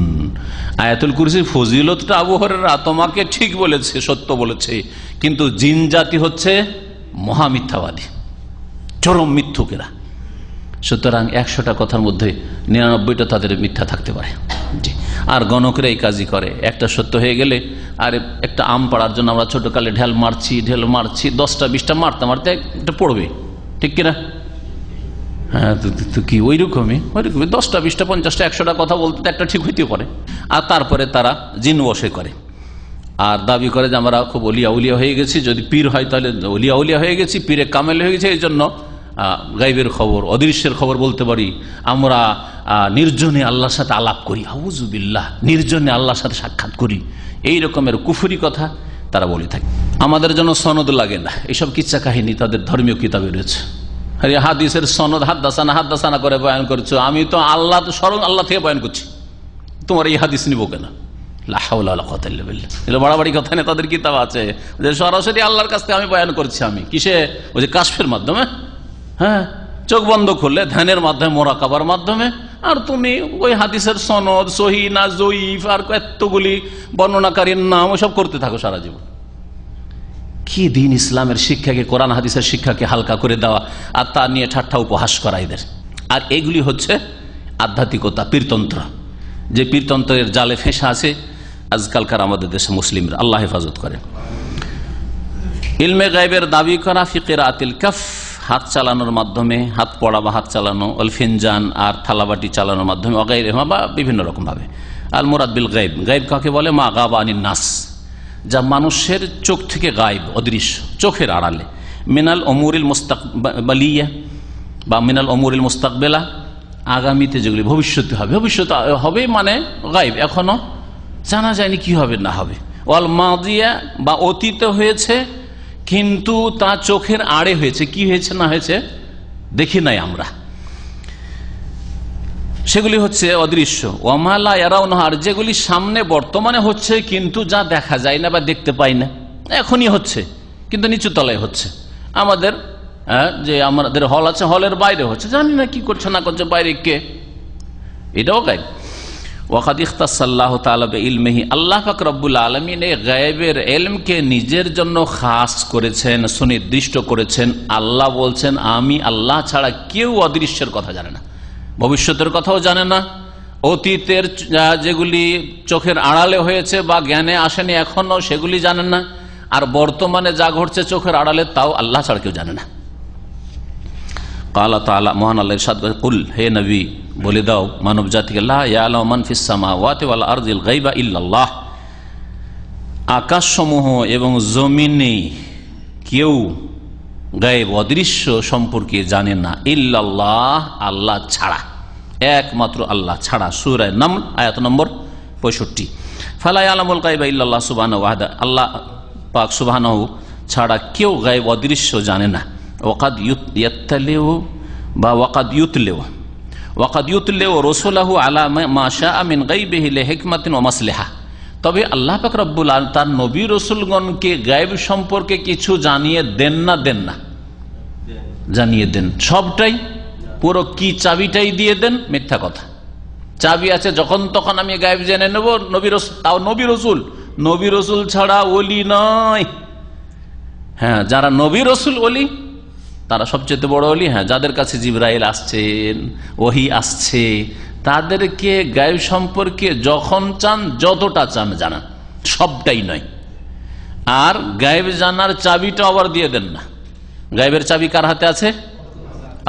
Speaker 4: আয়াতুল কুরসির ফজিলতটা আবু হুরায়রা তোমাকে ঠিক বলেছে, সত্য বলেছে, কিন্তু জিন জাতি হচ্ছে মহামিথ্যাবাদী, চরম মিথ্যুকেরা। সুতরাং 100টা কথার মধ্যে 99টা তাদের মিথ্যা থাকতে পারে। জি, আর গণকরা এই কাজই করে। একটা সত্য হয়ে গেলে, আর একটা আম পাড়ার জন্য আমরা ছোটকালে ঢেল মারছি 10টা 20টা মারতে মারতে একটা পড়বে, ঠিক কিনা? হ্যাঁ, তো কি ওইরকমই 10টা 20টা 50টা 100টা কথা বলতে একটা ঠিক হইতে পারে। আর তারপরে তারা জিন বশে করে আর দাবি করে যে আমরা খুব অলিয়া উলিয়া হয়ে গেছি, যদি পীর হয় তাহলে অলিয়া উলিয়া হয়ে গেছি, পীরে কামেল হয়ে গেছে, এই জন্য গাইবের খবর, অদৃশ্যের খবর বলতে পারি। আমরা নির্জনে আল্লাহর সাথে আলাপ করি, আউযুবিল্লাহ, নির্জনে আল্লাহর সাথে সাক্ষাৎ করি, এই রকমের কুফরি কথা তারা বলে থাকে। আমাদের জন্য সনদ লাগে না, এইসব কিচ্ছা কাহিনী তাদের ধর্মীয় কিতাবে রয়েছে। হাদিসের সনদ হাদ্দাসানা করে বয়ান করছো, আমি তো আল্লাহ স্বয়ং আল্লাহ থেকে বয়ান করছি, তোমার এই হাদিস নিবো কেন? বাড়াবাড়ি কথা নেই, তাদের কিতাব আছে যে সরাসরি আল্লাহর কাছ থেকে আমি বয়ান করছি। আমি কিসে? ওই যে কাশফের মাধ্যমে, হ্যাঁ, চোখ বন্ধ করলে ধ্যানের মাধ্যমে, মোরাকাবার মাধ্যমে, আর তুমি ওই হাদিসের সনদ সহি না জয়ীফ আর এতগুলি বর্ণনাকারীর নাম ওসব করতে থাকো সারা জীবন। কি দিন ইসলামের শিক্ষাকে, কোরআন হাদিসের শিক্ষাকে হালকা করে দেওয়া আর তা নিয়ে ঠাট্টা উপহাস করা এদের। আর এগুলি হচ্ছে আধ্যাত্মিকতা, পীরতন্ত্র, যে পীরতন্ত্রের জালে ফেঁসা আছে আজকালকার আমাদের দেশে মুসলিমরা। আল্লাহ হেফাজত করে। ইলমে গায়বের দাবি করা, ফি কিরাআতিল কাফ, হাত চালানোর মাধ্যমে, হাত পড়া বা হাত চালানো, অল ফিনজান আর থালাবাটি চালানোর মাধ্যমে, অগাইরিহা বা বিভিন্ন রকম ভাবে। আল মুরাদ বিল গায়ব, গায়ব কাকে বলে? মা গাবা আনিন নাস, যা মানুষের চোখ থেকে গায়েব, অদৃশ্য, চোখের আড়ালে। মিনাল অমুরিল মুস্তাকবালিয়া বা মিনাল অমুরিল মুস্তাকবেলা, আগামীতে যেগুলি ভবিষ্যতে হবে, ভবিষ্যৎ হবে মানে গায়েব, এখনো জানা যায়নি কি হবে না হবে। ওয়াল মাদিয়া বা অতীতে হয়েছে কিন্তু তা চোখের আড়ে হয়েছে, কি হয়েছে না হয়েছে দেখি নাই আমরা, সেগুলি হচ্ছে অদৃশ্য। ওয়ামালা ইয়ারাউনহা, আর যেগুলি সামনে বর্তমানে হচ্ছে কিন্তু যা দেখা যায় না বা দেখতে পাই না, এখনই হচ্ছে কিন্তু নিচু তলায় হচ্ছে। আমাদের যে আমাদের হল আছে, হলের বাইরে হচ্ছে, জানি না কি করছে না করছে, বাইরে কে, এটাও গায়েব। ওয়াকাদ ইখতাসাল্লাহু তাআলা বিইলমিহি, আল্লাহ পাক রব্বুল আলামিন এই গায়েবের ইলমকে নিজের জন্য খাস করেছেন, সুনির্দিষ্ট করেছেন। আল্লাহ বলছেন আমি আল্লাহ ছাড়া কেউ অদৃশ্যের কথা জানে না, ভবিষ্যতের কথাও জানে না, অতীতের যেগুলি চোখের আড়ালে হয়েছে বা জ্ঞানে আসেনি এখনো সেগুলি জানেন না, আর বর্তমানে যা ঘটছে চোখের আড়ালে তাও আল্লাহ ছাড়া কেউ জানে না। আল্লাহ তাআলা, মহান আল্লাহ ইরশাদ করেন, কুল, হে নবী বলে দাও মানব জাতিকে, লা ইয়ালামু মান ফিস সামাওয়াতি ওয়াল আরদিল গায়বা ইল্লাল্লাহ, আকাশসমূহ এবং জমিনে কেউ গায়েব অদৃশ্য সম্পর্কে জানে না, ইল্লাল্লাহ, আল্লাহ ছাড়া, একমাত্র আল্লাহ ছাড়া। সূরা নামল আয়াত নম্বর 65। ফালা ইয়ালামুল গায়বা ইল্লাল্লাহ সুবহানাহু ওয়া তাআলা, আল্লাহ পাক সুবহানাহু ছাড়া কেউ গায়েব অদৃশ্য জানে না। ওয়াকাদ ইয়াত্তালিউ বা ওয়াকাদ ইউতলিউ রাসূলাহু আলা মা শাআ মিন গায়বিহি লিহিকমাতিন ওয়া মাসলিহা, তবে আল্লাহ পাক রব্বুল আলামিন তার নবী রাসূলগণকে গায়েব সম্পর্কে কিছু জানিয়ে দেন না, জানিয়ে দেন, সবটাই, পুরো কি চাবিটাই দিয়ে দেন, মিথ্যা কথা। চাবি আছে, যখন তখন আমি গায়েব জেনে নেব, নবী রাসূল, তাও নবী রাসূল ছাড়া ওলি নয়। হ্যাঁ, যারা নবী রাসূল ওলি তারা সবচেয়ে বড় ওলি। হ্যাঁ, যাদের কাছে জিবরাইল আসছেন, ওহী আসছে, তাদেরকে গায়েব সম্পর্কে যখন চান যতটা চান জানা, সবটাই নয়। আর গায়েব জানার চাবিটা আবার দিয়ে দেন না। গায়েবের চাবি কার হাতে আছে?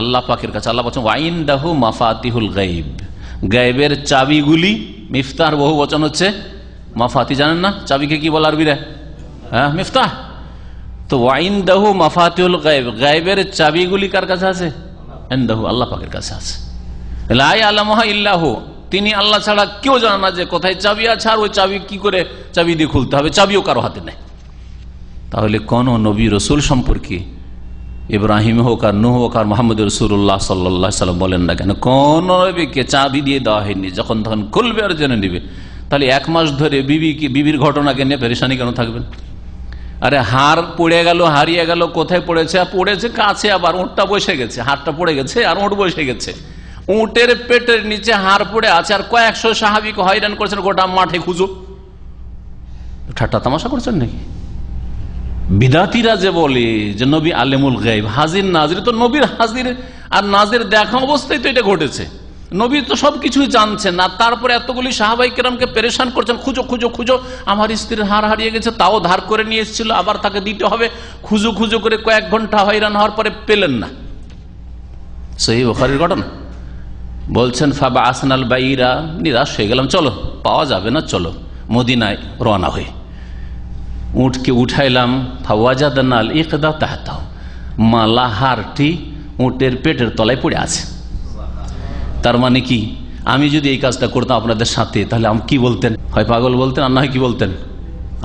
Speaker 4: আল্লাহ পাকের কাছে। আল্লাহ বলছেন ওয়াইনদাহু মাফাতিহুল গায়ব, গায়েবের চাবিগুলি, মিফতার বহু বচন হচ্ছে মাফাতি, জানেন না চাবিকে কি বলে আরবিতে? হ্যাঁ, মিফতাহ। তো ওয়াইনদাহু মাফাতিহুল গায়েব, গায়েবের চাবিগুলি কার কাছে আছে? ইনদাহু, আল্লাহ পাকের কাছে আছে। লা ইয়ালামুহা ইল্লাহু, তিনি আল্লাহ ছাড়া কেউ জানে না যে কোথায় চাবি আছে, আর ওই চাবি কি করে চাবি দিয়ে খুলতে হবে, চাবিও কারো হাতে নেই। তাহলে কোন নবী রসুল সম্পর্কে, ইব্রাহিম হোক আর নূহ হোক আর মোহাম্মদ রসুল্লাহ সাল্লাল্লাহু আলাইহি সাল্লাম বলেন না কেন, কোন নবীকে চাবি দিয়ে দেওয়া হয়নি, যখন তখন খুলবে আর জেনে নিবে। তাহলে 1 মাস ধরে বিবির ঘটনাকে নিয়ে পেরেশানি কেন থাকবেন? আরে হার পড়ে গেল, হারিয়ে গেল, কোথায় পড়েছে? পড়েছে কাছে, আবার উঁটটা বসে গেছে, হারটা পড়ে গেছে আর উঁট বসে গেছে। উঁটের পেটের নিচে হার পড়ে আছে, আর কয়েকশো সাহাবীকে হয়রান করছেন, গোটা মাঠে খুঁজো। ঠাট্টা তামাশা করছেন নাকি? বিদাতিরা যে বলে যে নবী আলেমুল গায়ব, হাজির নাজির, তো নবীর হাজির আর নাজির দেখা অবস্থায় তো এটা ঘটেছে। নবী তো সবকিছুই জানছেন, আর তারপরে এতগুলি সাহাবাই কেরামকে পেরেশান করছেন, খুঁজো খুঁজো খুঁজো, আমার স্ত্রীর হার হারিয়ে গেছে, তাও ধার করে নিয়ে এসেছিল, আবার তাকে দিতে হবে, খুঁজো খুঁজো করে কয়েক ঘন্টা হয়রান হওয়ার পরে পেলেন না। সহিহ বুখারীর ঘটনা। বলছেন ফাবা আসনাল বাইরা, নিরাশ হয়ে গেলাম, চলো পাওয়া যাবে না, চলো মদিনায় রওনা হয়ে উঠকে উঠাইলাম। ফাওয়াজাদনাল ইকদা তাহতাহু, মালা হারটি উটের পেটের তলায় পড়ে আছে। তার মানে কি, আমি যদি এই কাজটা করতাম আপনাদের সাথে, তাহলে আমি কি বলতেন? হয় পাগল বলতেন, আর না হয় কি বলতেন?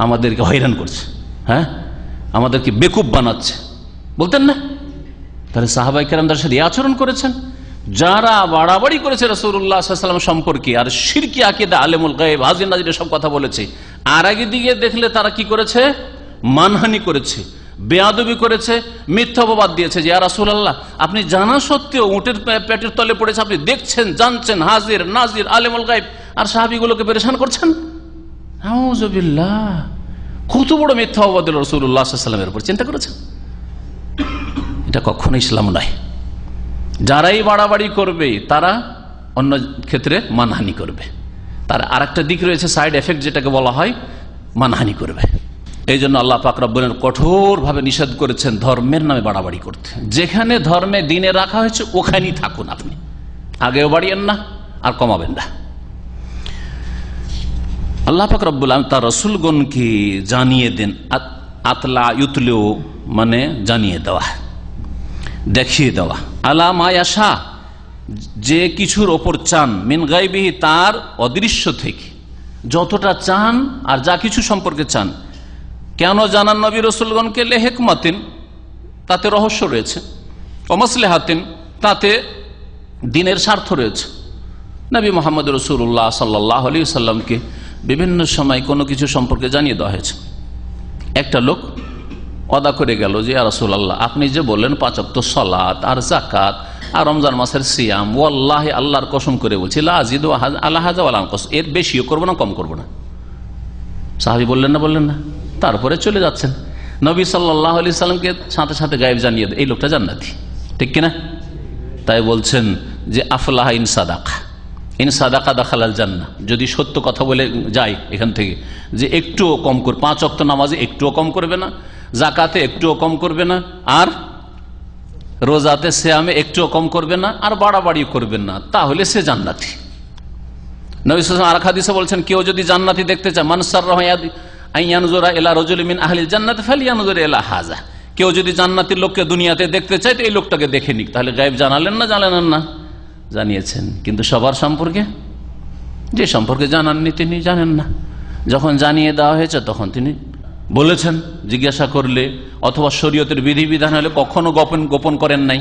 Speaker 4: আমাদেরকে হয়রান করছে, হ্যাঁ, আমাদেরকে বেকুব বানাচ্ছে, বলতেন না? তাহলে সাহাবায়ে কেরামদের সাথে এই আচরণ করেছেন। যারা বাড়াবাড়ি করেছে রাসূলুল্লাহ সাল্লাল্লাহু আলাইহি ওয়াসাল্লাম সম্পর্কে, আর শিরকি আকীদা, আলেমুল গায়ব, হাজির নাজির সব কথা বলেছে, আর আগে দিকে দেখলে তারা কি করেছে? মানহানি করেছে, বেয়াদবি করেছে, মিথ্যা অপবাদ দিয়েছে যে ইয়া রাসূলুল্লাহ, আপনি জানা সত্ত্বেও উটের পেটের তলে পড়েছে, আপনি দেখছেন, জানছেন, হাজির নাজির আলেমুল গায়ব, আর সাহাবীগুলোকে পেরেশান করছেন। আউযু বিল্লাহ, কত বড় মিথ্যা অপবাদ দিল রাসূলুল্লাহ সাল্লাল্লাহু আলাইহি ওয়াসাল্লামের উপর, চিন্তা করেছেন? এটা কখনো ইসলাম নয়। যারাই বাড়াবাড়ি করবে তারা অন্য ক্ষেত্রে মানহানি করবে, তার আরেকটা দিক রয়েছে, সাইড এফেক্ট যেটাকে বলা হয়, মানহানি করবে। এই জন্য আল্লাহ পাক রব্বুল আলামিন কঠোরভাবে নিষেধ করেছেন ধর্মের নামে বাড়াবাড়ি করতে। যেখানে ধর্মে দিনে রাখা হয়েছে ওখানেই থাকুন, আপনি আগেও বাড়িয়েন না আর কমাবেন না। আল্লাহ পাক রব্বুল আলামিন তার রাসূলগণকে জানিয়ে দেন, আতলা ইউতলু মানে জানিয়ে দেওয়া, দেখিয়ে দেওয়া, আলা মা ইয়াশা, যে কিছুর ওপর চান, মিন গায়বিহি, তার অদৃশ্য থেকে যতটা চান আর যা কিছু সম্পর্কে চান। কেন জানান নবী রাসূলগণকে? লিহিকমাতিন, তাতে রহস্য রয়েছে, ও মাসলিহাতিন, তাতে দ্বীনের স্বার্থ রয়েছে। নবী মুহাম্মদ রাসূলুল্লাহ সাল্লাল্লাহু আলাইহি ওয়াসাল্লামকে বিভিন্ন সময় কোনো কিছু সম্পর্কে জানিয়ে দেওয়া হয়েছে। একটা লোক ওয়াদা করে গেল যে ইয়া রাসূলুল্লাহ, আপনি যে বললেন 5 ওয়াক্ত সালাত আর যাকাত আর রমজান মাসের সিয়াম, ওয়াল্লাহি আল্লাহর কসম করে বলছি, লা আজিদু আলা হাযা ওয়ালা আনকুস, এর বেশিও করব না কম করব না। সাহাবী বললেন না, তারপরে চলে যাচ্ছেন। নবী সাল্লাল্লাহু আলাইহি সাল্লামকে সাথে সাথে গায়েব জানিয়ে দেয় এই লোকটা জান্নাতি, ঠিক কিনা? তাই বলছেন যে আফলাহা ইন সাদাকা, ইন সাদাকা দাখালাল জান্নাহ, যদি সত্য কথা বলে যায় এখান থেকে, যে একটুও কম করে 5 ওয়াক্ত নামাজে একটুও কম করবে না, যাকাতে একটুও কম করবে না, আর রোজাতে সিয়ামে একটুও কম করবে না, আর বাড়াবাড়ি করবেন না, তাহলে সে জান্নাতি। নবী সাল্লাল্লাহু আলাইহি ওয়াসাল্লাম আরেক হাদিসে বলছেন, কেউ যদি জান্নাতি দেখতে চায়, মান সাররাহু আইয়ানজুরা ইলা রাজুলিন মিন আহলিল জান্নাতি ফালিয়ানজুর ইলা হাযা, কেউ যদি জান্নাতের লোককে দুনিয়াতে দেখতে চায় তো এই লোকটাকে দেখে নিক। তাহলে গায়েব জানালেন না জানালেন না? জানিয়েছেন। কিন্তু সবার সম্পর্কে, যে সম্পর্কে জানাননি তিনি জানেন না। যখন জানিয়ে দেওয়া হয়েছে তখন তিনি বলেছেন, জিজ্ঞাসা করলে অথবা শরীয়তের বিধিবিধান হলে কখনো গোপন করেন নাই,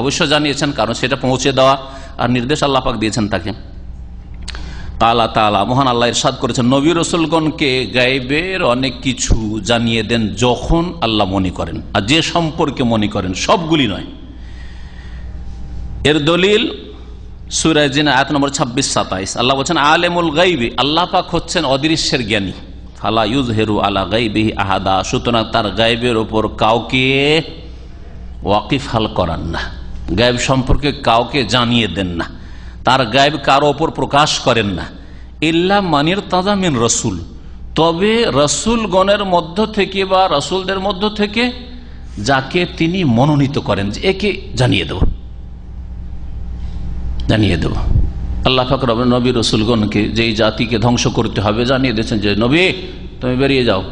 Speaker 4: অবশ্য জানিয়েছেন, কারণ সেটা পৌঁছে দেওয়া আর নির্দেশ আল্লাহ পাক দিয়েছেন তাকে। তাআলা তাআলা মহান আল্লাহ ইরশাদ করেছেন, নবী রাসূলগণকে গায়বের অনেক কিছু জানিয়ে দেন যখন আল্লাহ মনে করেন, আর যে সম্পর্কে মনে করেন, সবগুলি নয়। এর দলিল সূরা জিন আয়াত নম্বর 26-27 আল্লাহ বলছেন, আলেমুল গায়বি, আল্লাহ পাক হচ্ছেন অদৃশ্যের জ্ঞানী, ফালা ইউযহিরু আলা গায়বিহি আহাদা, সুতরাং তার গায়বের উপর কাউকে ওয়াকিফ হাল করান না, গায়ব সম্পর্কে কাউকে জানিয়ে দেন না, তার গায়ব কারো ওপর প্রকাশ করেন না। ইল্লা মানির তাজা মিন রাসূল, তবে রাসূলগণের মধ্য থেকে বা রাসূলদের মধ্য থেকে যাকে তিনি মনোনীত করেন যে একে জানিয়ে দেব। আল্লাহ পাক নবী রসুলগণকে যেই জাতিকে ধ্বংস করতে হবে জানিয়ে দিয়েছেন যে নবী তুমি বেরিয়ে যাও,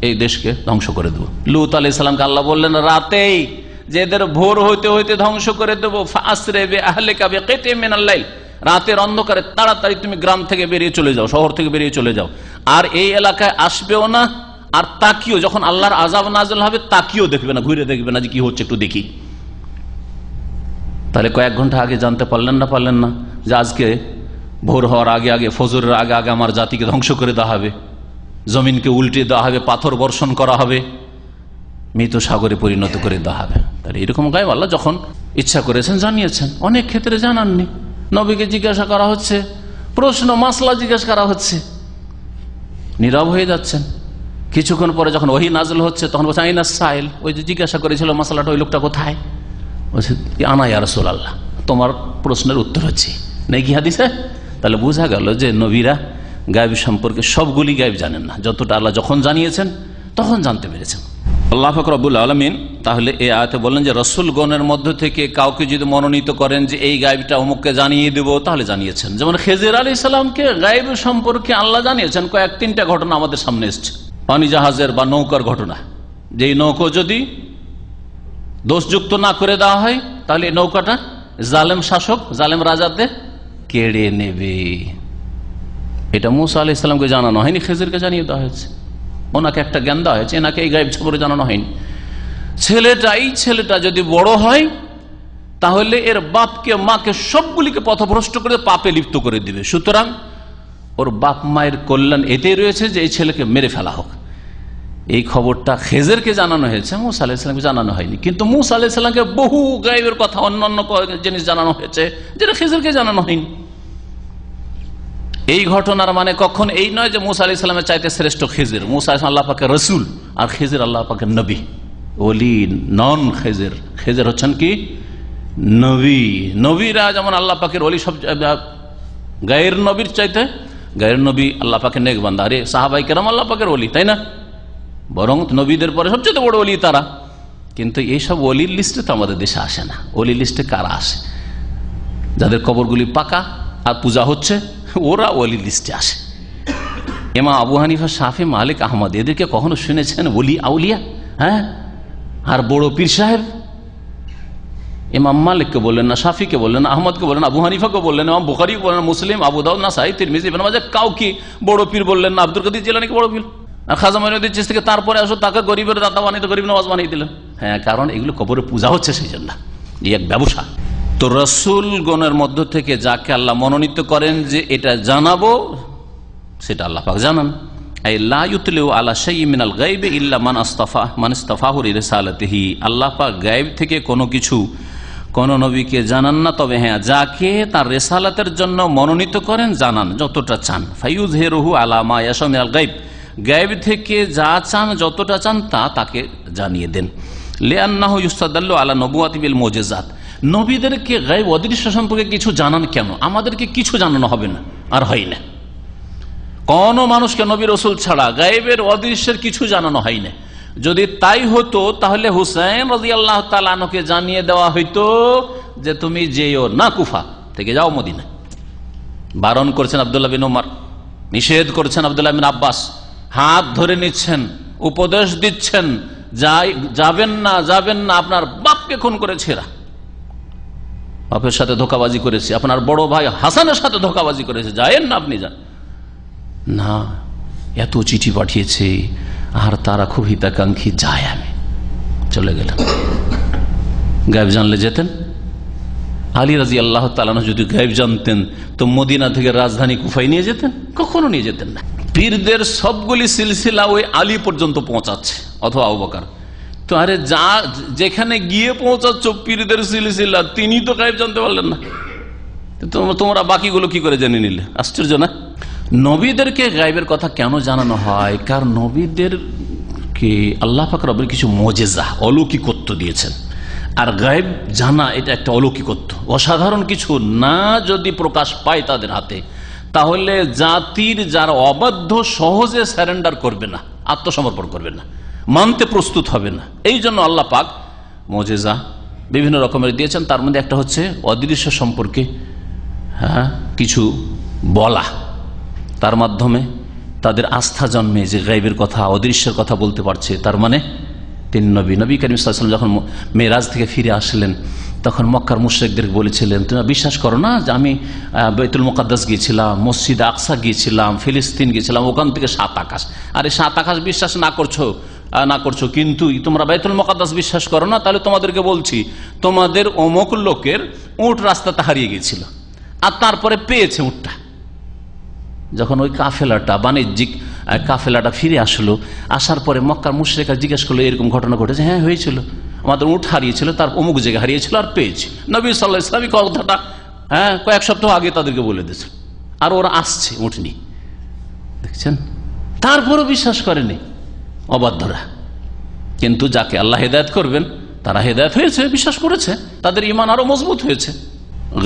Speaker 4: এই দেশকে ধ্বংস করে দেবো। লূত আলাইহিস সালামকে আল্লাহ বললেন রাতেই যে এদের ভোর হইতে হইতে ধ্বংস করে দেবো, ফাসরে বিআহলিকা বিকিতিম মিনাল লাইল, রাতের অন্ধকারে তাড়াতাড়ি তুমি গ্রাম থেকে বেরিয়ে চলে যাও, শহর থেকে বেরিয়ে চলে যাও, আর এই এলাকায় আসবেও না, আর তাকিও যখন আল্লাহর আযাব নাযিল হবে তাকিও দেখবে না, ঘুরে দেখবে না যে কি হচ্ছে একটু দেখি। তাহলে কয়েক ঘন্টা আগে জানতে পারলেন না যে আজকে ভোর হওয়ার আগে আগে, ফজরের আগে আগে আমার জাতিকে ধ্বংস করে দেওয়া হবে, জমিনকে উল্টে দেওয়া হবে, পাথর বর্ষণ করা হবে, মৃত সাগরে পরিণত করে দেওয়া হবে। তাহলে এরকম গায়েব আল্লাহ যখন ইচ্ছা করেছেন জানিয়েছেন, অনেক ক্ষেত্রে জানাননি। নবীকে জিজ্ঞাসা করা হচ্ছে, প্রশ্ন মাসলা জিজ্ঞাসা করা হচ্ছে, নীরব হয়ে যাচ্ছেন। কিছুক্ষণ পরে যখন ওহী নাযিল হচ্ছে তখন বলছে আইনা সাইল, ওই যে জিজ্ঞাসা করেছিল মাসলাটা, ওই লোকটা কোথায়? বলছে আনা ইয়া রাসূলুল্লাহ, তোমার প্রশ্নের উত্তর হচ্ছে নেই কি হাদিসে। তাহলে বোঝা গেল যে নবীরা গায়েব সম্পর্কে সবগুলি গায়েব জানেন না, যতটা আল্লাহ যখন জানিয়েছেন তখন জানতে পেরেছেন আল্লাহ পাক রব্বুল আলামিন। তাহলে এই আয়াতে বললেন যে রাসূলগণের মধ্য থেকে কাউকে যদি মনোনীত করেন যে এই গায়েবটা অমুককে জানিয়ে দেব, তাহলে জানিয়েছেন। যেমন খেজর আলাইহিস সালামকে গায়েব সম্পর্কে আল্লাহ জানিয়েছেন। কয়েক তিনটা ঘটনা আমাদের সামনে এসছে, পানি জাহাজের বা নৌকার ঘটনা। যেই নৌকা যদি দোষযুক্ত না করে দেওয়া হয় তাহলে এই নৌকাটা জালেম শাসক, জালেম রাজাদের কেড়ে নেবে। এটা মুসা আলাইহিস সালামকে জানানো হয়নি, খেজরকে জানিয়ে দেওয়া হয়েছে। ওনাকে একটা জ্ঞান দেওয়া হয়েছে, এনাকে এই গায়েব খবর জানানো হয়নি। ছেলেটা যদি বড় হয় তাহলে এর বাপকে মাকে সবগুলিকে পথভ্রষ্ট করে পাপে লিপ্ত করে দিবে। সুতরাং ওর বাপ মায়ের কল্যাণ এতেই রয়েছে যে এই ছেলেকে মেরে ফেলা হোক। এই খবরটা খেজরকে জানানো হয়েছে, মুসা আলাইহিস সালামকে জানানো হয়নি। কিন্তু মুসা আলাইহিস সালামকে বহু গায়েবের কথা, অন্যান্য জিনিস জানানো হয়েছে যেটা খেজরকে জানানো হয়নি। এই ঘটনার মানে কখন এই নয় যে মুসা আলাইহিস সালামের চাইতে শ্রেষ্ঠ খেজর। মুসা আলাইহিস সালাম আল্লাহ পাকের রসুল আর খেজর আল্লাহ পাকের নবী। ওলি নন খেজর, খেজর হচ্ছেন কি নবী। নবীরা যেমন আল্লাহ পাকের ওলি, সব গায়ের নবীর চাইতে গায়ের নবী আল্লাহ পাকের নেক বান্দা। আরে সাহাবাই কেরাম আল্লাহ পাকের ওলি, তাই না? বরং নবীদের পরে সবচেয়ে বড় ওলি তারা। কিন্তু এইসব ওলির লিস্টে তো আমাদের দেশে আসে না। ওলি লিস্টে কারা আসে? যাদের কবরগুলি পাকা আর পূজা হচ্ছে, ওরা ওলি লিস্টে আসে। ইমাম আবু হানিফা, শাফি, মালিক, আহমদ, এদেরকে কখনো শুনেছেন ওলি আউলিয়া? হ্যাঁ। আর বড় পীর সাহেব ইমাম মালিককে বললেন না, শাফিকে বললেন না, আহমদকে বললেন, আবু হানিফাকে বললেন, ইমাম বুখারীকে বললেন, মুসলিম, আবু দাউদ, নাসাই, তিরমিজি, ইবনে মাজাহ, কাউকে বড় পীর বললেন না। আব্দুল কাদের জিলানীকে বড় পীর, আর খাজা মঈনুদ্দিন চিশতি থেকে তারপরে আসো তাকে গরিবের দাতা বানিয়ে, গরিব নওয়াজ বানিয়ে দিলেন। হ্যাঁ, কারণ এগুলো কবরে পূজা হচ্ছে, সেই জন্য এই এক ব্যবসা। তো রাসূলগণের মধ্য থেকে যাকে আল্লাহ মনোনীত করেন যে এটা জানাবো, সেটা আল্লাহ পাক জানান। লা ইউতলিউ আলা শাইইন মিনাল গায়বি ইল্লা মান ইসতাফাহু লিরিসালাতিহি। আল্লাহ পাক গায়েব থেকে কোনো কিছু কোন নবীকে জানান না, তবে হ্যাঁ যাকে তার রিসালাতের জন্য মনোনীত করেন জানান, যতটা চান। ফায়ুযহিরুহু আলা মা ইয়াশা মিনাল গায়ব, গায়েব থেকে যা চান, যতটা চান তা তাকে জানিয়ে দেন। লিআন্নাহু ইউস্তাদাল্লু আলা নবুওয়াতি বিল মুজিজাত। নবীদেরকে গায়েব অদৃশ্য সম্পর্কে কিছু জানান কেন? আমাদেরকে কিছু জানানো হবে না, আর হয় না। কোন মানুষকে নবী রাসূল ছাড়া গায়েবের অদৃশ্যের কিছু জানানো হয় না। যদি তাই হতো তাহলে হুসাইন রাদিয়াল্লাহু তাআলা আনহুকে জানিয়ে দেওয়া হইতো যে তুমি যেও না, কুফা থেকে যাও মদিনা। বারণ করেছেন আব্দুল্লাহ বিন উমর, নিষেধ করেছেন আব্দুল্লাহ বিন আব্বাস, হাত ধরে নিচ্ছেন, উপদেশ দিচ্ছেন, যাবেন না, যাবেন না, আপনার বাপকে খুন করেছে এরা, বাপের সাথে ধোঁকাবাজি করেছে, আপনার বড় ভাই হাসানের সাথে ধোঁকাবাজি করেছে, যায়েন না, আপনি যান না। এত চিঠি পাঠিয়েছে আর তারা খুব হিতাকাঙ্ক্ষী, যায়, আমি চলে গেলাম। গায়েব জানলে যেতেন। আলী রাদিয়াল্লাহু তাআলা যদি গায়েব জানতেন তো মদিনা থেকে রাজধানী কুফায় নিয়ে যেতেন? কখনো নিয়ে যেতেন না। পীরদের সবগুলি সিলসিলা ওই আলী পর্যন্ত পৌঁছাচ্ছে, অথবা আবু বকর। তো আরে যা যেখানে গিয়ে পৌঁছাচ্ছ পীরদের সিলসিলা, তিনি তো গায়েব জানতে পারলেন না, তোমরা বাকিগুলো কি করে জেনে নিলে? আশ্চর্য না? নবীদেরকে গায়েবের কথা কেন জানানো হয়? কারণ নবীদেরকে আল্লাহ পাক রব্বুল কিছু মুজিজা, অলৌকিকত্ব দিয়েছেন। আর গায়েব জানা এটা একটা অলৌকিকত্ব, অসাধারণ কিছু না যদি প্রকাশ পায় তাদের হাতে, তাহলে জাতির যারা অবাধ্য সহজে স্যারেন্ডার করবে না, আত্মসমর্পণ করবে না, মানতে প্রস্তুত হবে না। এই জন্য আল্লাহ পাক মুজিজা বিভিন্ন রকমের দিয়েছেন। তার মধ্যে একটা হচ্ছে অদৃশ্য সম্পর্কে কিছু বলা, তার মাধ্যমে তাদের আস্থা জন্মে যে গায়বের কথা, অদৃশ্যের কথা বলতে পারছে, তার মানে তিনি নবী। নবী করিম সাল্লাল্লাহু আলাইহি ওয়াসাল্লাম যখন মেরাজ থেকে ফিরে আসলেন তখন মক্কার মুশরিকদের বলেছিলেন, তোমরা বিশ্বাস করো না যে আমি বাইতুল মুকাদ্দাস গিয়েছিলাম, মসজিদ আকসা গিয়েছিলাম, ফিলিস্তিন গিয়েছিলাম, ওখান থেকে 7 আকাশ। আরে 7 আকাশ বিশ্বাস না করছো কিন্তু তোমরা বাইতুল মুকাদ্দাস বিশ্বাস করো না, তাহলে তোমাদেরকে বলছি তোমাদের অমুক লোকের উট রাস্তাতে হারিয়ে গিয়েছিল আর তারপরে পেয়েছে উটটা। যখন ওই কাফেলাটা, বাণিজ্যিক কাফেলাটা ফিরে আসলো, আসার পরে মক্কার মুশরিকরা জিজ্ঞেস করলো এরকম ঘটনা ঘটেছে? হ্যাঁ হয়েছিল, আমাদের উট হারিয়েছিল, তার অমুক জায়গায় হারিয়েছিল আর পেয়েছি। নবী সাল্লাল্লাহু আলাইহি ওয়াসাল্লাম কথাটা কয়েক সপ্তাহ আগে তাদেরকে বলে দিয়েছে, আর ওরা আসছে উট নিয়ে, দেখছেন। তারপরও বিশ্বাস করেনি অবাধ্যরা। কিন্তু যাকে আল্লাহ হেদায়েত করবেন তারা হেদায়েত হয়েছে, বিশ্বাস করেছে, তাদের ঈমান আরো মজবুত হয়েছে।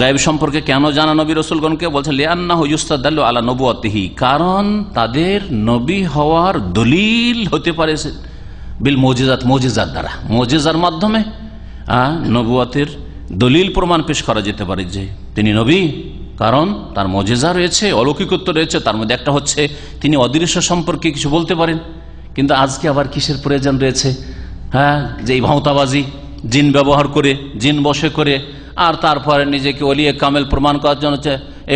Speaker 4: গায়েব সম্পর্কে কেন জানা নবী রাসূলগণকে? বলছেন লিআন্নাহু ইউস্তাদাল্লু আলা নবুওয়াতিহি, কারণ তাদের নবী হওয়ার দলিল হতে পারে বিল মুজিজাত, মুজিজার দ্বারা, মুজিজার মাধ্যমে নবুয়াতের দলিল প্রমাণ পেশ করা যেতে পারে যে তিনি নবী, কারণ তার মুজিজা রয়েছে, অলৌকিকত্ব রয়েছে। তার মধ্যে একটা হচ্ছে তিনি অদৃশ্য সম্পর্কে কিছু বলতে পারেন। কিন্তু আজকে আবার কিসের প্রয়োজন রয়েছে? যে এই ভাঁওতাবাজি, জিন ব্যবহার করে, জিন বশে করে, আর তারপরে নিজেকে ওলিয়ে কামেল প্রমাণ করার জন্য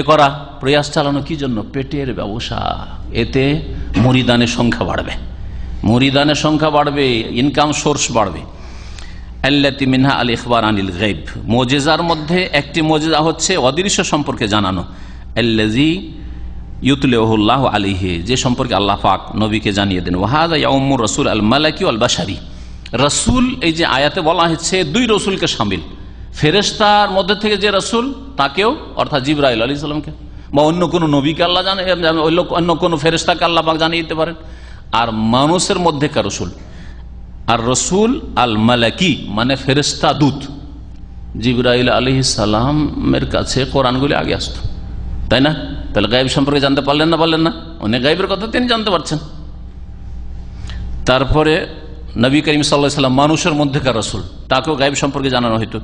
Speaker 4: করা প্রয়াস চালানো, কি জন্য? পেটের ব্যবসা। এতে মুরিদানের সংখ্যা বাড়বে, মুরিদানের সংখ্যা বাড়বে, ইনকাম সোর্স বাড়বে। আল্লাতি মিনহা আল ইখবার আনিল গায়ব, মুজিজার মধ্যে একটি মুজিজা হচ্ছে অদৃশ্য সম্পর্কে জানানো। আল্লাযী ইউতলিহুল্লাহু আলাইহি, যে সম্পর্কে আল্লাহ পাক নবীকে জানিয়ে দেন। ওয়াহাদা ইয়াউমুর রাসূল আল মালাকি ওয়াল বাশারি, রাসূল এই যে আয়াতে বলা হচ্ছে 2 রাসূলকে শামিল, ফেরেশতার মধ্যে থেকে যে রাসূল তাকেও, অর্থাৎ জিবরাইল আলাইহিস সালামকে, বা অন্য কোনো নবীকে আল্লাহ জানে, অন্য কোনো ফেরেশতাকে আল্লাহ পাক জানিয়ে দিতে পারেন। আর মানুষের মধ্যেকার রাসূল, আর রসুল আল মালাকি মানে ফেরেশতা দূত। জিবরাইল আলাইহিস সালামের কাছে কোরআনগুলি আগে আসতো, তাই না? তাহলে গায়েব সম্পর্কে জানতে পারলেন না? অনেক গায়েবের কথা তিনি জানতে পারছেন। তারপরে নবী করিম সাল্লাল্লাহু আলাইহি ওয়াসাল্লাম মানুষের মধ্যেকার রাসূল, তাকেও গায়েব সম্পর্কে জানানো হইতো।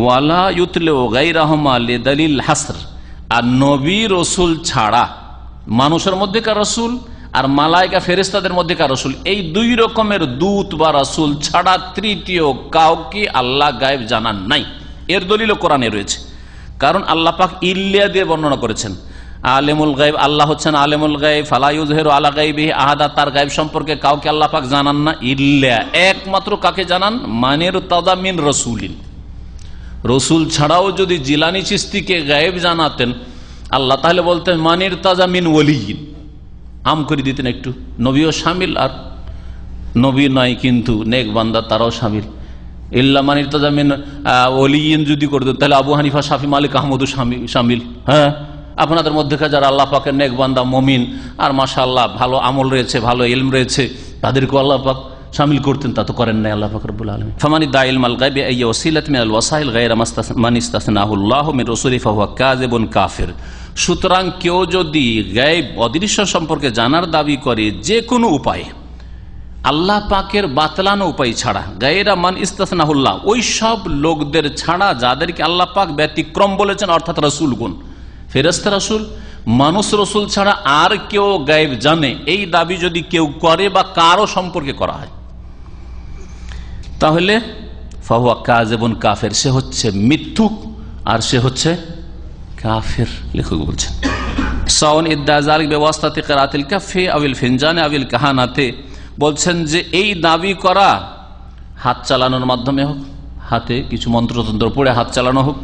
Speaker 4: ওয়ালা ইউতলু গায়রাহুমা লিদালিল হাসর, আর নবী রসুল ছাড়া মানুষের মধ্যেকার রাসূল আর মালায়েকা ফেরেশতাদের মধ্যেকার রাসূল, এই 2 রকমের দূত বা রাসূল ছাড়া তৃতীয় কাউকে আল্লাহ গায়েব জানান নাই। এর দলিলও কোরআনে রয়েছে, কারণ আল্লাহ পাক ইল্লা দিয়ে বর্ণনা করেছেন। আলেমুল গায়ব, আল্লাহ হচ্ছেন আলেমুল গায়ব, ফালা ইউযহিরু আলা গায়বিহি আহাদা, তার গায়ব সম্পর্কে কাউকে আল্লাহ পাক জানান না। ইল্লা, একমাত্র কাকে জানান? মানের তাদা মিন রাসূলিন, রসুল ছাড়াও যদি জিলানী চিশতিকে গায়েব জানাতেন আল্লাহ, তাহলে বলতেন মানির তাজা মিন ওলিয়িন, আম করে দিতেন একটু, নবীও শামিল আর নবী নয় কিন্তু নেক বান্দা তারাও শামিল। ইল্লা মানির তাজা মিন ওলিয়িন যদি করে দিত তাহলে আবু হানিফা, শাফি, মালিক, আহমদও শামিল। হ্যাঁ, আপনাদের মধ্যে যারা আল্লাহ পাকের নেক বান্দা, মমিন আর মাশাআল্লাহ ভালো আমল রয়েছে, ভালো ইলম রয়েছে, তাদেরকেও আল্লাহ পাক শামিল করতেন, তা তো করেন নাই আল্লাহ পাক রব্বুল আলামিন। ফামানি দাইল মাল গায়বি আই ওয়াসিলাত মিনাল ওয়াসাইল গায়রা মান ইসতাসনাহুল্লাহু মিন রাসূলি ফাহুয়া কাযিবুন কাফির। সুতরাং কেউ যদি গায়ব অদৃশ্য সম্পর্কে জানার দাবি করে যে কোনো উপায়ে, আল্লাহ পাকের বাতলানো উপায় ছাড়া, গায়রা মান ইসতাসনাহুল্লাহ, ওই সব লোকদের ছাড়া যাদেরকে আল্লাহ পাক ব্যতিক্রম বলেছেন, অর্থাৎ রাসূলগণ, ফেরেশতা রাসূল, মানুষ রসুল ছাড়া আর কেউ গায়েব জানে, এই দাবি যদি কেউ করে বা কারো সম্পর্কে করা হয়, তাহলে ফাহুয়া কাযিবুন কাফির, সে হচ্ছে মিথ্যুক আর সে হচ্ছে কাফির। লেখক বলছেন সাওন ইদ্দা যালিক বিওয়াসতাতি কিরাআতিল কাফি আবিল ফিনজান আবিল কাহানাতে, বলছেন যে এই দাবি করা হাত চালানোর মাধ্যমে হোক, হাতে কিছু মন্ত্রতন্ত্র পড়ে হাত চালানো হোক,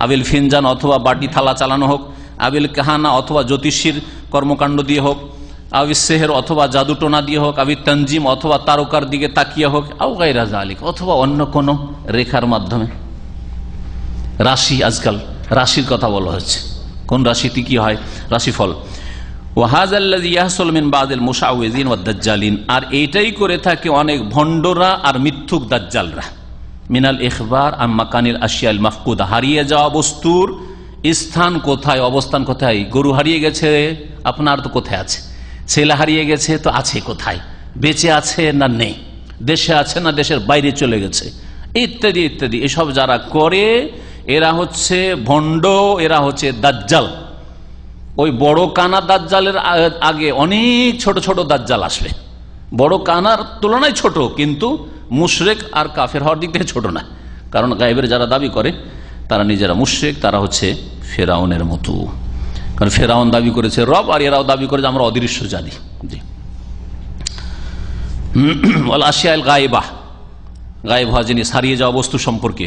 Speaker 4: আবিল ফিনজান অথবা বাটি থালা চালানো হোক, আবিল কাহানা অথবা জ্যোতিষীর কর্মকাণ্ড দিয়ে হোক, আবিল সেহের অথবা জাদুটোনা দিয়ে হোক, আবিল তানজিম অথবা তারকার দিকে তাকিয়ে হোক, আও গায়রা যালিক অথবা অন্য কোনো রেখার মাধ্যমে। রাশি, আজকাল রাশির কথা বলা হচ্ছে, কোন রাশিতে কি হয়, রাশিফল। ওয়াহাযাল্লাযী ইয়াহসুলু মিন বাযিল মুশাউযিন ওয়াদ দাজ্জালিন, আর এইটাই করে থাকে অনেক ভণ্ডরা আর মিথ্যুক দাজ্জালরা। মিনাল ইখবার আন মাকানিল আশিয়াল মাফকুদা, হারিয়ে যাওয়া বস্তুর স্থান কোথায়, অবস্থান কোথায়। গরু হারিয়ে গেছে, আপনার তো কোথায় আছে? ছেলে হারিয়ে গেছে তো আছে কোথায়, বেঁচে আছে না নেই, দেশে আছে না দেশের বাইরে চলে গেছে, ইত্যাদি ইত্যাদি। এসব যারা করে এরা হচ্ছে ভণ্ড, এরা হচ্ছে দাজ্জাল। ওই বড় কানা দাজ্জালের আগে অনেক ছোট ছোট দাজ্জাল আসবে। বড় কানার তুলনায় ছোট, কিন্তু মুশরিক আর কাফের হওয়ার দিক থেকে ছোট না, কারণ গায়েবের যারা দাবি করে তারা নিজেরা মুশরিক, তারা হচ্ছে ফেরাউনের মতো। কারণ ফেরাউন দাবি করেছে রব, আর এরাও দাবি করে যে আমরা অদৃশ্য জানি। জি, আশিয়াল গায়েবা, গায়েব হওয়া জিনিস, হারিয়ে যাওয়া বস্তু সম্পর্কে।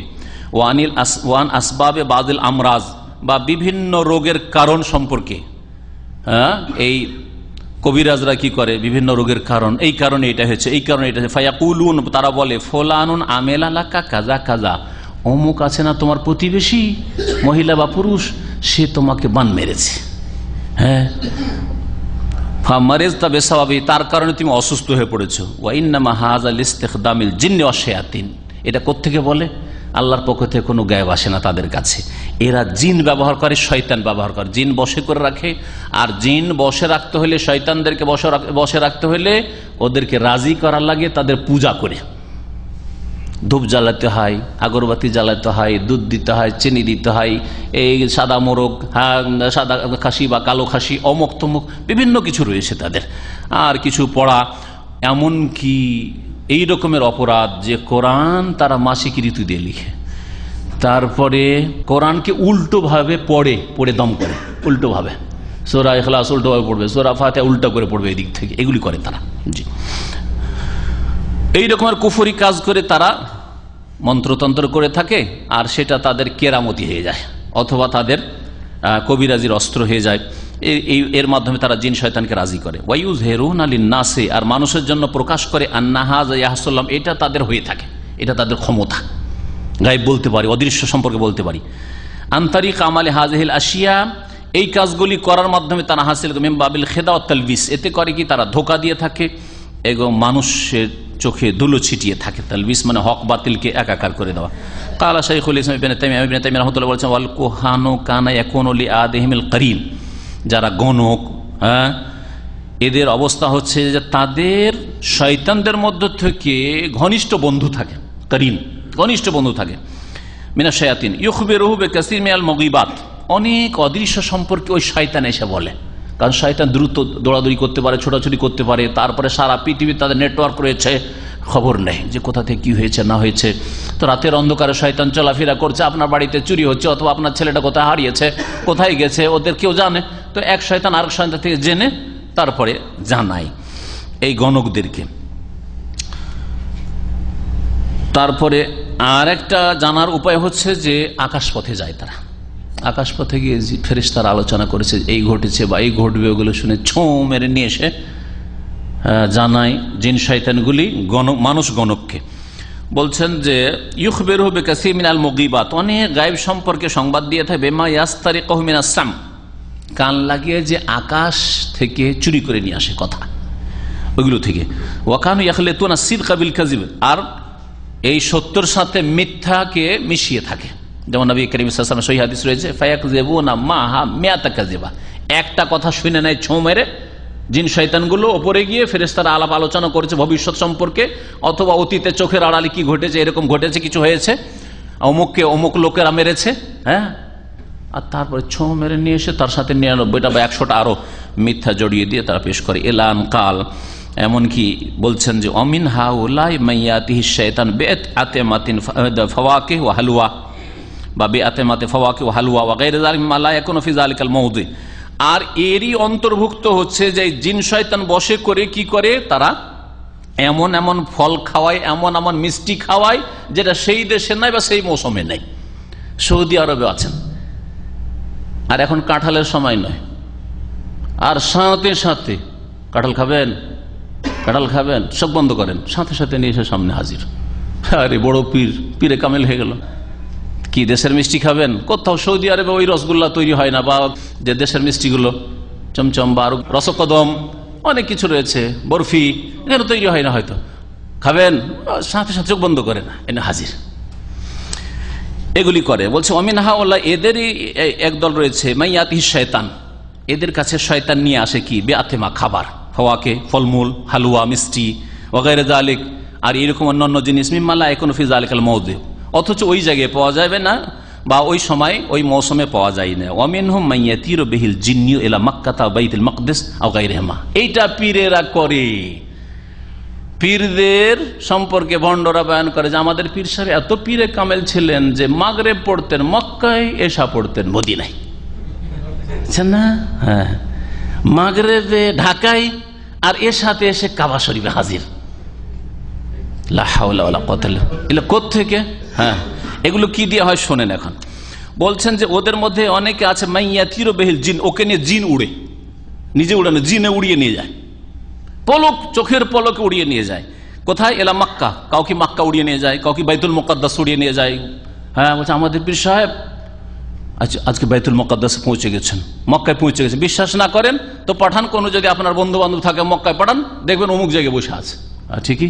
Speaker 4: ওয়ান আসবাবে বাদিল আমরাজ, বা বিভিন্ন রোগের কারণ সম্পর্কে। হ্যাঁ, এই কবিরাজরা কি করে, বিভিন্ন রোগের কারণ, এই কারণে এটা হয়েছে, এই কারণে এটা হয়েছে। ফায়াকুলুন, তারা বলে ফলানুন আমেলা লাকা কাজা কাজা, অমুক আছে না তোমার প্রতিবেশী, মহিলা বা পুরুষ, সে তোমাকে বান মেরেছে। হ্যাঁ, ফামারেজ তবে স্বাভাবিক, তার কারণে তুমি অসুস্থ হয়ে পড়েছো। ওয়াইন্নামা হাযাল ইস্তিখদামিল জিন্নি ওয়াশ শায়াতিন, এটা কোত্থেকে বলে? আল্লাহর পক্ষ থেকে কোনো গায়েব আসে না তাদের কাছে। এরা জিন ব্যবহার করে, শয়তান ব্যবহার করে, জিন বশে করে রাখে। আর জিন বশে রাখতে হলে, শয়তানদেরকে বশে রাখতে হলে ওদেরকে রাজি করার লাগে তাদের পূজা করে। ধূপ জ্বালাতে হয়, আগরবাতি জ্বালাতে হয়, দুধ দিতে হয়, চিনি দিতে হয়, এই সাদা মোরগ, সাদা খাসি বা কালো খাসি, অমুক তমুক বিভিন্ন কিছু রয়েছে তাদের। আর কিছু পড়া, এমনকি এই রকমের অপরাধ যে কোরআন তারা মাসিক ঋতু দিয়ে লিখে, তারপরে কোরআনকে উল্টো ভাবে পড়ে দম করে, উল্টো ভাবে সূরা ইখলাস উল্টো ভাবে পড়বে, সূরা ফাতিহা উল্টো করে পড়বে, এদিক থেকে এগুলি করে তারা। জি, এই রকমের কুফরি কাজ করে তারা মন্ত্রতন্ত্র করে থাকে, আর সেটা তাদের কেরামতি হয়ে যায়, অথবা তাদের কবিরাজির অস্ত্র হয়ে যায়। এর মাধ্যমে তারা জিন শয়তানকে রাজি করে। ওয়ায়ুযহিরুনা লিন-নাসি, আর মানুষের জন্য প্রকাশ করে আন্না হাযা ইয়াহসুল্লাম, এটা তাদের হয়ে থাকে, এটা তাদের ক্ষমতা, গায়েব বলতে পারি, অদৃশ্য সম্পর্কে বলতে পারি। আনতারিক আমালে হাযিহিল আশিয়া, এই কাজগুলি করার মাধ্যমে তারা হাসিল মিন বাবিল খিদা ওয়াত তালবিস, এতে করে কি তারা ধোঁকা দিয়ে থাকে এবং মানুষের চোখে ধুলো ছিটিয়ে থাকে। তালবিস মানে হক বাতিলকে একাকার করে দেওয়া। কালা শাইখুল ইসলাম ইবনে তাইমিয়া রাহমাতুল্লাহ বলেছেন, ওয়াল কুহানু কানা ইয়াকুনু লিআদিহিমিল করিন, যারা গণক, হ্যাঁ, এদের অবস্থা হচ্ছে যে তাদের শয়তানদের মধ্য থেকে ঘনিষ্ঠ বন্ধু থাকে, করিন ঘনিষ্ঠ বন্ধু থাকে। মিনাশ শায়াতিন ইউখবিরুহু বিকাসির মিনাল মুগীবাত, অনেক অদৃশ্য সম্পর্কে ওই শয়তান এসে বলে, কারণ শয়তান দ্রুত দৌড়াদৌড়ি করতে পারে, ছোটাছুটি করতে পারে, তারপরে সারা পৃথিবী তাদের নেটওয়ার্ক রয়েছে, খবর নেই যে কোথা থেকে কি হয়েছে না হয়েছে। তো রাতের অন্ধকারে শয়তান চলাফেরা করছে, আপনার বাড়িতে চুরি হচ্ছে, অথবা আপনার ছেলেটা কোথায় হারিয়েছে, কোথায় গেছে, ওদের কেউ জানে। তো এক শয়তান আরেক শয়তান থেকে জেনে তারপরে জানায় এই গণকদেরকে। তারপরে আর একটা জানার উপায় হচ্ছে যে আকাশপথে যায় তারা, আকাশপথে গিয়ে ফেরেশতারা আলোচনা করেছে এই ঘটেছে বা এই ঘটবে, ওগুলো শুনে ছোঁ মেরে নিয়ে এসে জানায় জিন শয়তানগুলি মানুষ গণককে। বলছেন যে ইউখবিরুহু বিকাসির মিনাল মুগীবাত, অনেক গায়েব সম্পর্কে সংবাদ দিয়ে থাকে। বিমা ইয়াস্তারিকুহু মিনাস সাম, কান লাগিয়ে যে আকাশ থেকে চুরি করে নিয়ে আসে কথা, ওইগুলো থেকে। ওয়া কানু ইয়াখলিতুনা সিদকা বিল কাযিব, আর এই সত্যের সাথে মিথ্যাকে মিশিয়ে থাকে। যেমন নবী করিম সাল্লাল্লাহু আলাইহি ওয়াসাল্লাম সহিহ হাদিস রয়েছে, ফায়াকযিবুনা মাহা মিয়াতা কাযিবা, একটা কথা শুনে নেয় ছোঁ মেরে জিন শয়তানগুলো, ওপরে গিয়ে ফেরেশতারা আলাপ আলোচনা করেছে ভবিষ্যৎ সম্পর্কে, অথবা অতীতে চোখের আড়ালে কি ঘটেছে, এরকম ঘটেছে, কিছু হয়েছে, অমুককে অমুক লোকেরা মেরেছে, হ্যাঁ, আর তারপরে ছোঁ মেরে নিয়ে এসে তার সাথে 99টা বা 100টা আরো মিথ্যা জড়িয়ে দিয়ে তারা পেশ করে। এলান কাল, এমনকি বলছেন যে অমিন হাউলাই মাইয়াতিহিশ শাইতান বিআতিমাতিন ফাওয়াকিহ ওয়া হালওয়া, বা বিআতিমাতি ফাওয়াকিহ ওয়া হালওয়া ওয়া গায়রি যালিকা মিম্মা লা ইয়াকুনু ফি যালিকাল মাওদি। আর এরই অন্তর্ভুক্ত হচ্ছে যে জিন শয়তান বশে করে কি করে তারা এমন এমন ফল খাওয়ায়, এমন এমন মিষ্টি খাওয়ায় যেটা সেই দেশে নাই বা সেই মৌসুমে নেই। সৌদি আরবে আছেন, আর এখন কাঁঠালের সময় নয়, আর সাথে সাথে কাঁঠাল খাবেন, কাঁঠাল খাবেন, সব বন্ধ করেন, সাথে সাথে নিয়ে এসে সামনে হাজির। আরে বড় পীরে কামেল হয়ে গেল। কি দেশের মিষ্টি খাবেন? কোথাও সৌদি আরবে ওই রসগোল্লা তৈরি হয় না, বা যে দেশের মিষ্টিগুলো চমচম বা রসকদম অনেক কিছু রয়েছে, বরফি, এখানে তৈরি হয় না, হয়তো খাবেন, সাথে সাথে চোখ বন্ধ করে না, এনে হাজির। এগুলি করে। বলছে অমিনহা ওল্লাহ, এদেরই একদল রয়েছে মাইয়াতিহিশ শয়তান, এদের কাছে শয়তান নিয়ে আসে কি বেআতেমা খাবার, ফাওয়াকে ফলমূল, হালুয়া, মিষ্টি, ওয়াগাইরে যালিক, আর এরকম অন্যান্য জিনিস মিম্মা লা ইয়াকুনু ফি যালিকাল মাওদি, অথচ ওই জায়গায় পাওয়া যাবে না বা ওই সময় ওই মৌসুমে পাওয়া যায় না। ওয়ামিনহুম মাইয়াতিরু বিহিল জিন্নিয়ু ইলা মক্কাতা বাইতুল মাকদিস আও গায়রিহিমা। এইটা পীরেরা করে, পীরদের সম্পর্কে ভণ্ডরা বয়ান করে যে আমাদের পীর সাহেব এত পীরে কামেল ছিলেন যে মাগরিব পড়তেন মক্কায়, এশা পড়তেন মদিনায়, না? হ্যাঁ, মাগরিবে ঢাকায় আর এশাতে এসে কাবা শরীফে হাজির। লা হাওলা ওয়ালা কুওয়াতা ইল্লা বিল্লাহ। এগুলো কোত্থেকে? হ্যাঁ, এগুলো কি দিয়ে হয় শোনেন। এখন বলছেন যে ওদের মধ্যে অনেকে আছে মাইয়াতিরু বিহিল জিন, ওকে নিয়ে জিন উড়ে, নিজে উড়ে না, জিনে উড়িয়ে নিয়ে যায়, পলক, চোখের পলকে উড়িয়ে নিয়ে যায়। কোথায়? এলা মক্কা, কাউকে মক্কা উড়িয়ে নিয়ে যায়, কাউকে বাইতুল মুকাদ্দাস উড়িয়ে নিয়ে যায়। হ্যাঁ, বলছে আমাদের পীর সাহেব আজকে বাইতুল মুকাদ্দাসে পৌঁছে গেছেন, মক্কায় পৌঁছে গেছেন। বিশ্বাস না করেন তো পাঠান, কোনো যদি আপনার বন্ধু বান্ধব থাকে মক্কায় পাঠান, দেখবেন অমুক জায়গায় বসে আছে। ঠিকই,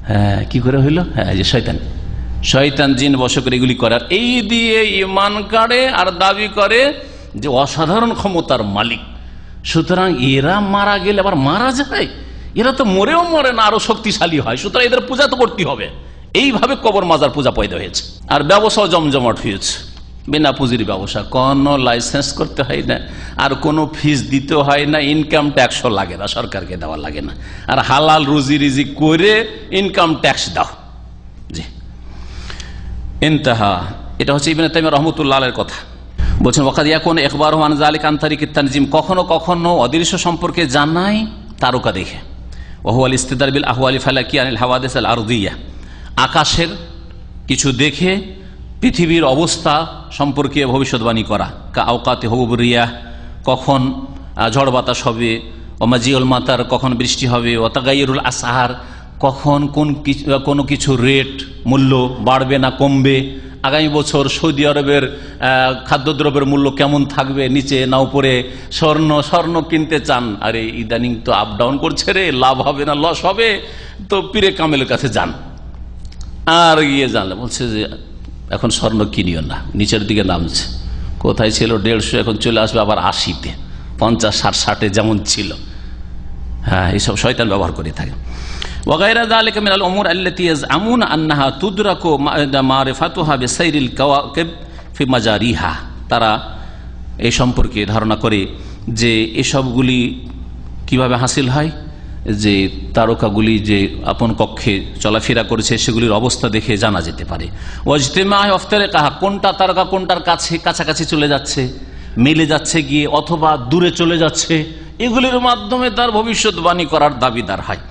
Speaker 4: হ্যাঁ, কি করে হইল? হ্যাঁ, যে শয়তান জিন বশ করে এগুলি করে, আর এই দিয়ে ইমান কাড়ে আর দাবি করে যে অসাধারণ ক্ষমতার মালিক। সুতরাং এরা মারা গেলে আবার মারা যায়, এরা তো মরেও মরে না, আরো শক্তিশালী হয়, সুতরাং এদের পূজা তো করতে হবে। এইভাবে কবর মাজার পূজা পয়দা হয়েছে। আর ব্যবসাও জমজমাট হয়েছে, বিনা পুঁজির ব্যবসা, কোনো লাইসেন্স করতে হয় না, আর কোনো ফিস দিতে হয় না, ইনকাম ট্যাক্সও লাগে না, সরকারকে দেওয়া লাগে না, আর হালাল রুজি রিজি করে ইনকাম ট্যাক্স দাও। জি, ইন্তাহা। এটা হচ্ছে ইবনে তাইমিয়া রাহমাতুল্লাহ আলাইহির কথা। বলছেন ওয়াকাদ ইয়াকুন ইখবারু আন যালিকা আন তারিকিত তানজিম, কখনো কখনো অদৃশ্য সম্পর্কে জানাই তারকা দেখে। ওয়া হুয়াল ইস্তিদার বিল আহওয়ালি ফালাকিয়া আনিল হাওয়াদিস আল আরদিয়া, আকাশের কিছু দেখে পৃথিবীর অবস্থা সম্পর্কে ভবিষ্যৎবাণী করা। কা আওকাতে হুবুর রিয়াহ, কখন ঝড় বাতাস হবে, ওমাজিউল মাতার, কখন বৃষ্টি হবে, ও তাগাইয়ুরুল আসহার, কখন কোনো কিছু রেট মূল্য বাড়বে না কমবে, আগামী বছর সৌদি আরবের খাদ্যদ্রব্যের মূল্য কেমন থাকবে, নিচে না উপরে, স্বর্ণ কিনতে চান, আরে ইদানিং তো আপ ডাউন করছে রে, লাভ হবে না লস হবে, তো পীরে কামেলের কাছে যান। আর গিয়ে জানলে বলছে যে এখন স্বর্ণ কিনিও না, নিচের দিকে নামছে, কোথায় ছিল 150, এখন চলে আসবে আবার 80-তে, 50, 60, 60-এ যেমন ছিল। হ্যাঁ, এইসব শয়তান ব্যবহার করে থাকে। ওয়াগায়রা যালিকা মিনাল উমুর আল্লাতী ইয়াজআমুনা আন্নাহা তুদরাকু মারিফাতুহা বিসাইরিল কাওয়াকিব ফি মাজারিহা, তারা এই সম্পর্কে ধারণা করে যে এসবগুলি কিভাবে হাসিল হয়, যে তারকাগুলি যে আপন কক্ষে চলাফেরা করেছে সেগুলির অবস্থা দেখে জানা যেতে পারে। ওয়াজতিমা ইফতারিকাহা, কোনটা তারকা কোনটার কাছাকাছি চলে যাচ্ছে, মিলে যাচ্ছে গিয়ে, অথবা দূরে চলে যাচ্ছে, এগুলির মাধ্যমে তার ভবিষ্যৎবাণী করার দাবিদার হয়।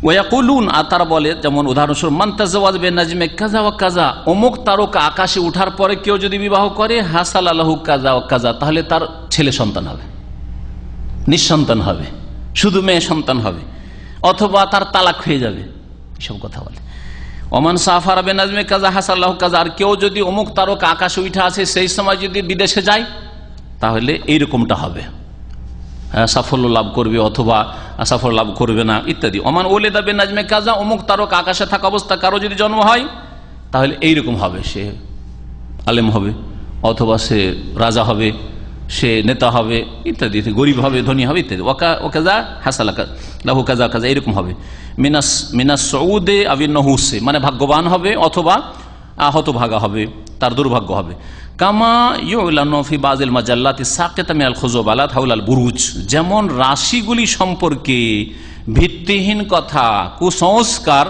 Speaker 4: ওয়াকুলুন, আর তারা বলে, যেমন উদাহরণস্বরূপ মান তাজাওয়াজ বিনাজমে কাযা ওয়া কাযা, অমুক তারকা আকাশে উঠার পরে কেউ যদি বিবাহ করে, হাসাল লাহু কাযা ওয়া কাযা, তাহলে তার ছেলে সন্তান হবে, নিঃসন্তান হবে, শুধু মেয়ে সন্তান হবে, অথবা তার তালাক হয়ে যাবে, এসব কথা বলে। ওমান সাফারা বিনাজমে কাযা হাসাল লাহু কাযা, আর কেউ যদি অমুক তারকা আকাশে উঠে আছে সেই সময় যদি বিদেশে যায় তাহলে এইরকমটা হবে, সাফল্য লাভ করবে অথবা সাফল্য লাভ করবে না ইত্যাদি। ওমান ওলেদা বিনাজমে কাযা, অমুক তারকা আকাশে থাকা অবস্থা কারো যদি জন্ম হয় তাহলে এইরকম হবে, সে আলেম হবে, অথবা সে রাজা হবে, সে নেতা হবে ইত্যাদি, গরিব হবে, ধনী হবে ইত্যাদি। ওয়াকাযা হাসাল লাহু কাযা কাযা, এরকম হবে। মিনাস সউদে আবিন নহুসে, মানে ভাগ্যবান হবে অথবা হতভাগা হবে, তার দুর্ভাগ্য হবে। কামা ইউলানু ফি বাযিল মাজাল্লাতি সাকিতা মিনাল খুযুবালাত হাওলাল বুরুজ, যেমন রাশিগুলি সম্পর্কে ভিত্তিহীন কথা, কুসংস্কার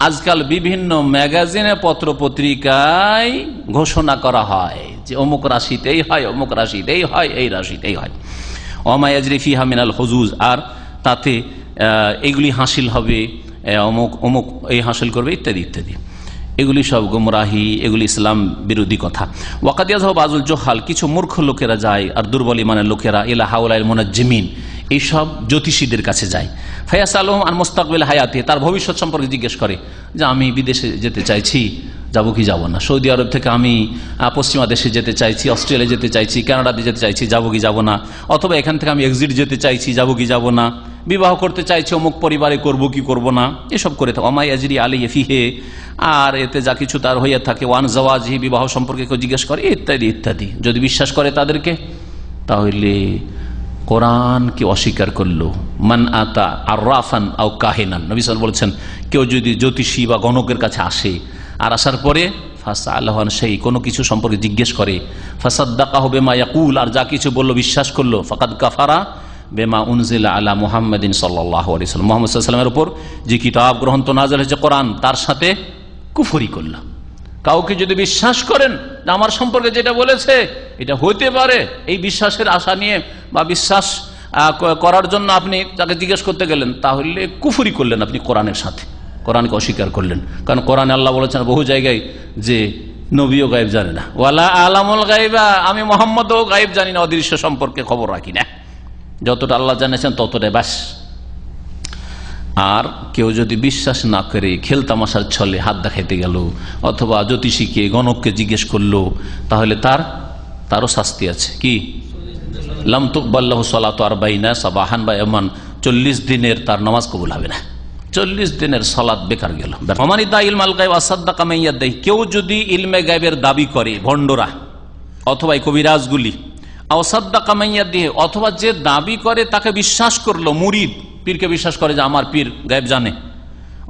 Speaker 4: আজকাল বিভিন্ন ম্যাগাজিনে পত্র পত্রিকায় ঘোষণা করা হয় যে অমুক রাশিতেই হয়, অমুক রাশিতেই হয়, এই রাশিতেই হয়। ওমা ইয়াজরি ফিহা মিনাল হুজুজ, আর তাতে এগুলি হাসিল হবে, অমুক অমুক এই হাসিল করবে ইত্যাদি ইত্যাদি। এগুলি সব গুমরাহি, এগুলি ইসলাম বিরোধী কথা। ওয়াকাদ ইয়াযহাবু বাযুল জুহাল, কিছু মূর্খ লোকেরা যায় আর দুর্বল ইমানের লোকেরা ইলা হাওলাইল মুনাজ্জিমিন, এইসব জ্যোতিষীদের কাছে যায়। ফায়াসালুহুম আন মুস্তাকবিল হায়াতি, তার ভবিষ্যৎ সম্পর্কে জিজ্ঞেস করে যে আমি বিদেশে যেতে চাইছি, যাব কি যাব না, সৌদি আরব থেকে আমি পশ্চিমা দেশে যেতে চাইছি, অস্ট্রেলিয়া যেতে চাইছি, কানাডাতে যেতে চাইছি, যাব কি যাব না, অথবা এখান থেকে আমি এক্সিট যেতে চাইছি, যাব কি যাব না, বিবাহ করতে চাইছি অমুক পরিবারে, করব কি করব না, এসব করে থাকে। ওমা ইয়াজরি আলাইহি ফিহি, আর এতে যা কিছু তার হইয়া থাকে, ওয়ান জাওয়াজি, বিবাহ সম্পর্কে কেউ জিজ্ঞেস করে ইত্যাদি ইত্যাদি। যদি বিশ্বাস করে তাদেরকে, তাহলে কোরআনকে অস্বীকার করলো। মান আতা আররাফান আও কাহিনান, নবী সাল্লাল্লাহু আলাইহি ওয়াসাল্লাম বলেছেন, কেউ যদি জ্যোতিষী বা গণকের কাছে আসে আর আসার পরে ফাসআলহু সেই কোনো কিছু সম্পর্কে জিজ্ঞেস করে, ফাসাদ্দাকাহু বিমা ইয়াকুল আর যা কিছু বলল বিশ্বাস করলো, ফাকাদ কাফারা বিমা উনজিলা আলা মুহাম্মাদিন সাল্লাল্লাহু আলাইহি ওয়াসাল্লাম, মুহাম্মদ সাল্লাল্লাহু আলাইহি ওয়াসাল্লামের উপর যে কিতাব গ্রন্থ নাযিল হয়েছে কোরআন, তার সাথে কুফরি করলো। কাউকে যদি বিশ্বাস করেন যে আমার সম্পর্কে যেটা বলেছে এটা হইতে পারে, এই বিশ্বাসের আশা নিয়ে বা বিশ্বাস করার জন্য আপনি তাকে জিজ্ঞেস করতে গেলেন, তাহলে কুফরি করলেন আপনি কোরআনের সাথে, কোরআনকে অস্বীকার করলেন। কারণ কোরআনে আল্লাহ বলেছেন বহু জায়গায় যে নবীও গায়েব জানে না, ওয়ালা আলামুল গায়বা, আমি মুহাম্মদও গায়েব জানি না, অদৃশ্য সম্পর্কে খবর রাখি না, যতটা আল্লাহ জানিয়েছেন ততটাই বাস। আর কেউ যদি বিশ্বাস না করে খেলতামাশার ছলে হাত দেখাইতে গেল অথবা জ্যোতিষীকে গণককে জিজ্ঞেস করলো, তাহলে তারও শাস্তি আছে। কি? লাম তুকবাল্লাহু সালাতু আরবাইনা সাবাহান বা ইয়ামান, 40 দিনের তার নামাজ কবুল হবে না, 40 দিনের সালাত বেকার গেল। কেউ যদি ইলমে গায়বের দাবি করে, ভণ্ডরা অথবা কবিরাজগুলি, অথবা যে দাবি করে তাকে বিশ্বাস করলো, মুরিদ পীরকে বিশ্বাস করে যে আমার পীর গায়েব জানে,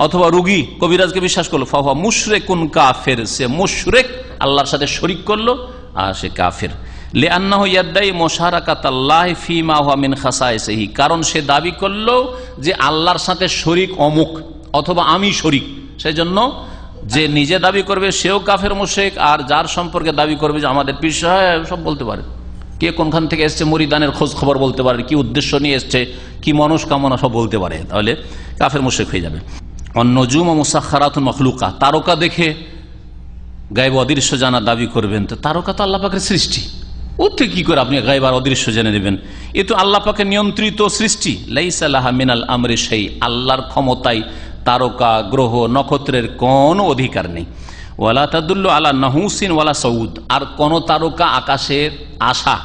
Speaker 4: অথবা রুগী কবিরাজকে বিশ্বাস করলো, ফাহুয়া মুশরিকুন কাফের, সে মুশরিক, আল্লাহর সাথে শরিক করলো আর সে কাফের। লিআন্নাহু ইয়াদদাই মুশারাকাতাল্লাহি ফীমা হুয়া মিন খাসাইসিহি, কারণ সে দাবি করলো যে আল্লাহর সাথে শরিক অমুক অথবা আমি শরিক, সেই জন্য যে নিজে দাবি করবে সেও কাফের মুশরিক, আর যার সম্পর্কে দাবি করবে যে আমাদের পীর সাহেব সব বলতে পারে, কে কোনখান থেকে এসছে মুরিদানের খোঁজ খবর বলতে পারে, কি উদ্দেশ্য নিয়ে এসছে, কি মনস্কামনা সব বলতে পারে, তাহলে কাফের মুশরিক হয়ে যাবে। অন্নজুম মুসাখখারাতুন মাখলুকা, তারকা দেখে গায়েব অদৃশ্য জানা দাবি করবেন, তো তারকা তো আল্লাহ পাকের সৃষ্টি, ওর থেকে কি করে আপনি গায়েব আর অদৃশ্য জেনে নেবেন? এ তো আল্লাহ পাকের নিয়ন্ত্রিত সৃষ্টি। লাইসা লাহা মিনাল আমরি শাই, আল্লাহর ক্ষমতায় তারকা গ্রহ নক্ষত্রের কোন অধিকার নেই। ওয়ালা তাদুল্লু আলা নাহুসিন ওয়ালা সউদ, আর কোন তারকা আকাশের আশা,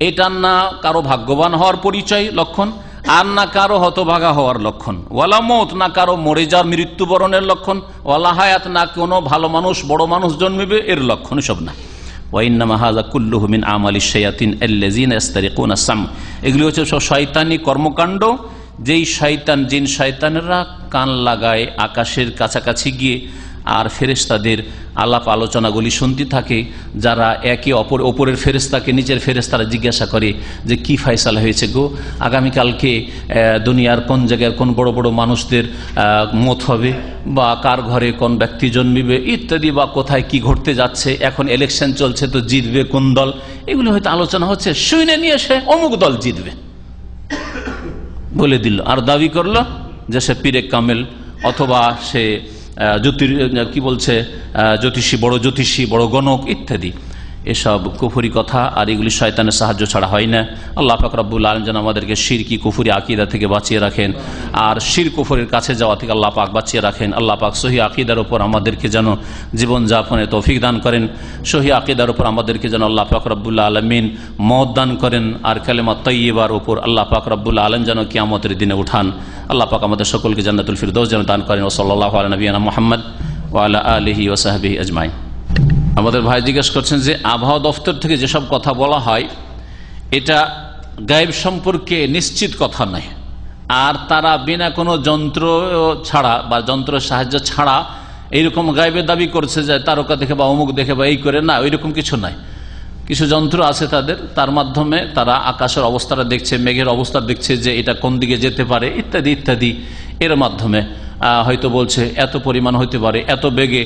Speaker 4: এটা না কারো ভাগ্যবান হওয়ার পরিচয় লক্ষণ, আর না কারো হতভাগা হওয়ার লক্ষণ। ওয়ালা মৌত, না কারো মরে যাওয়ার মৃত্যুবরণের লক্ষণ। ওয়ালা হায়াত, না কোনো ভালো মানুষ বড় মানুষ জন্মিবে এর লক্ষণ, সব না। ওয়াইন্নামা হাযা কুল্লুহু মিন আমালিশ শায়াতিন আল্লাযীনা ইস্তারিকুনা সাম, এগুলি হচ্ছে সব শয়তানি কর্মকাণ্ড, যেই শয়তান জিন শয়তানেরা কান লাগায় আকাশের কাছাকাছি গিয়ে আর ফেরেশতাদের আলাপ আলোচনাগুলি শুনতে থাকে, যারা একে অপরের ফেরেশতাকে নিচের ফেরেশতারা জিজ্ঞাসা করে যে কি ফয়সালা হয়েছে গো, আগামীকালকে দুনিয়ার কোন জায়গায় কোন বড় বড় মানুষদের মত হবে, বা কার ঘরে কোন ব্যক্তি জন্মিবে ইত্যাদি, বা কোথায় কি ঘটতে যাচ্ছে, এখন ইলেকশন চলছে তো জিতবে কোন দল, এগুলো হয়তো আলোচনা হচ্ছে, শুনে নিয়ে সে অমুক দল জিতবে বলে দিল, আর দাবি করলো যে সে পীরে কামেল, অথবা সে জ্যোতিষী, বড় গণক ইত্যাদি। এসব কুফরি কথা, আর এগুলি শয়তানের সাহায্য ছাড়া হয় না। আল্লাহ পাক রব্বুল আলামিন যেন আমাদেরকে শিরকি কুফরি আকীদা থেকে বাঁচিয়ে রাখেন, আর শির কুফরের কাছে যাওয়া থেকে আল্লাহ পাক বাঁচিয়ে রাখেন। আল্লাহ পাক সহিহ আকীদার উপর আমাদেরকে যেন জীবনযাপনে তৌফিক দান করেন, সহিহ আকীদার উপর আমাদেরকে যেন আল্লাহ পাক রব্বুল আলামিন মওত দান করেন, আর কালেমা তাইয়্যিবার উপর আল্লাহ পাক রব্বুল আলামিন যেন কিয়ামতের দিনে উঠান। আল্লাহ পাক আমাদের সকলকে জান্নাতুল ফিরদৌস যেন দান করেন। সাল্লাল্লাহু আলা নবিয়িনা মুহাম্মদ ওয়া আলা আলিহি ওয়া সাহবিহি আজমাইন। আমাদের ভাই জিজ্ঞেস করছেন যে আবহাওয়া দফতর থেকে যেসব কথা বলা হয় এটা গায়েব সম্পর্কে নিশ্চিত কথা নয়, আর তারা বিনা কোনো যন্ত্র ছাড়া বা যন্ত্রের সাহায্য ছাড়া এইরকম গায়েবের দাবি করছে যে তারকা দেখে বা অমুক দেখে বা এই করে, না, ওইরকম কিছু নাই। কিছু যন্ত্র আছে তাদের, তার মাধ্যমে তারা আকাশের অবস্থাটা দেখছে, মেঘের অবস্থা দেখছে যে এটা কোন দিকে যেতে পারে ইত্যাদি ইত্যাদি, এর মাধ্যমে হয়তো বলছে এত পরিমাণ হইতে পারে, এত বেগে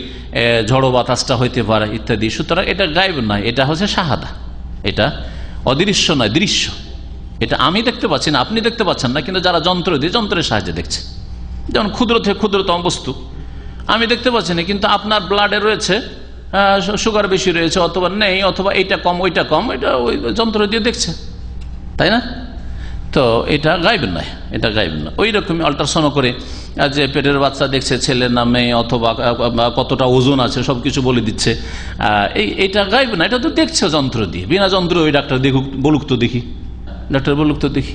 Speaker 4: ঝড়ো বাতাসটা হইতে পারে ইত্যাদি। সুতরাং এটা গায়েব নয়, এটা হচ্ছে শাহাদা, এটা অদৃশ্য নয়, দৃশ্য। এটা আমি দেখতে পাচ্ছি না, আপনি দেখতে পাচ্ছেন না, কিন্তু যারা যন্ত্র দিয়ে যন্ত্রের সাহায্যে দেখছে, যেমন ক্ষুদ্র থেকে ক্ষুদ্রতম বস্তু আমি দেখতে পাচ্ছি না, কিন্তু আপনার ব্লাডে রয়েছে সুগার বেশি রয়েছে, অথবা নেই, অথবা এইটা কম ওইটা কম, এটা ওই যন্ত্র দিয়ে দেখছে, তাই না? তো এটা গায়েব নয়, এটা গায়েব নয়। ওই রকমই আল্ট্রাসাউন্ড করে যে পেটের বাচ্চা দেখছে, ছেলের নামে অথবা কতটা ওজন আছে সব কিছু বলে দিচ্ছে, এইটা গায়েব না, এটা তো দেখছে যন্ত্র দিয়ে। বিনা যন্ত্র ওই ডাক্তার দেখুক, বলুক তো দেখি, ডাক্তার বলুক তো দেখি।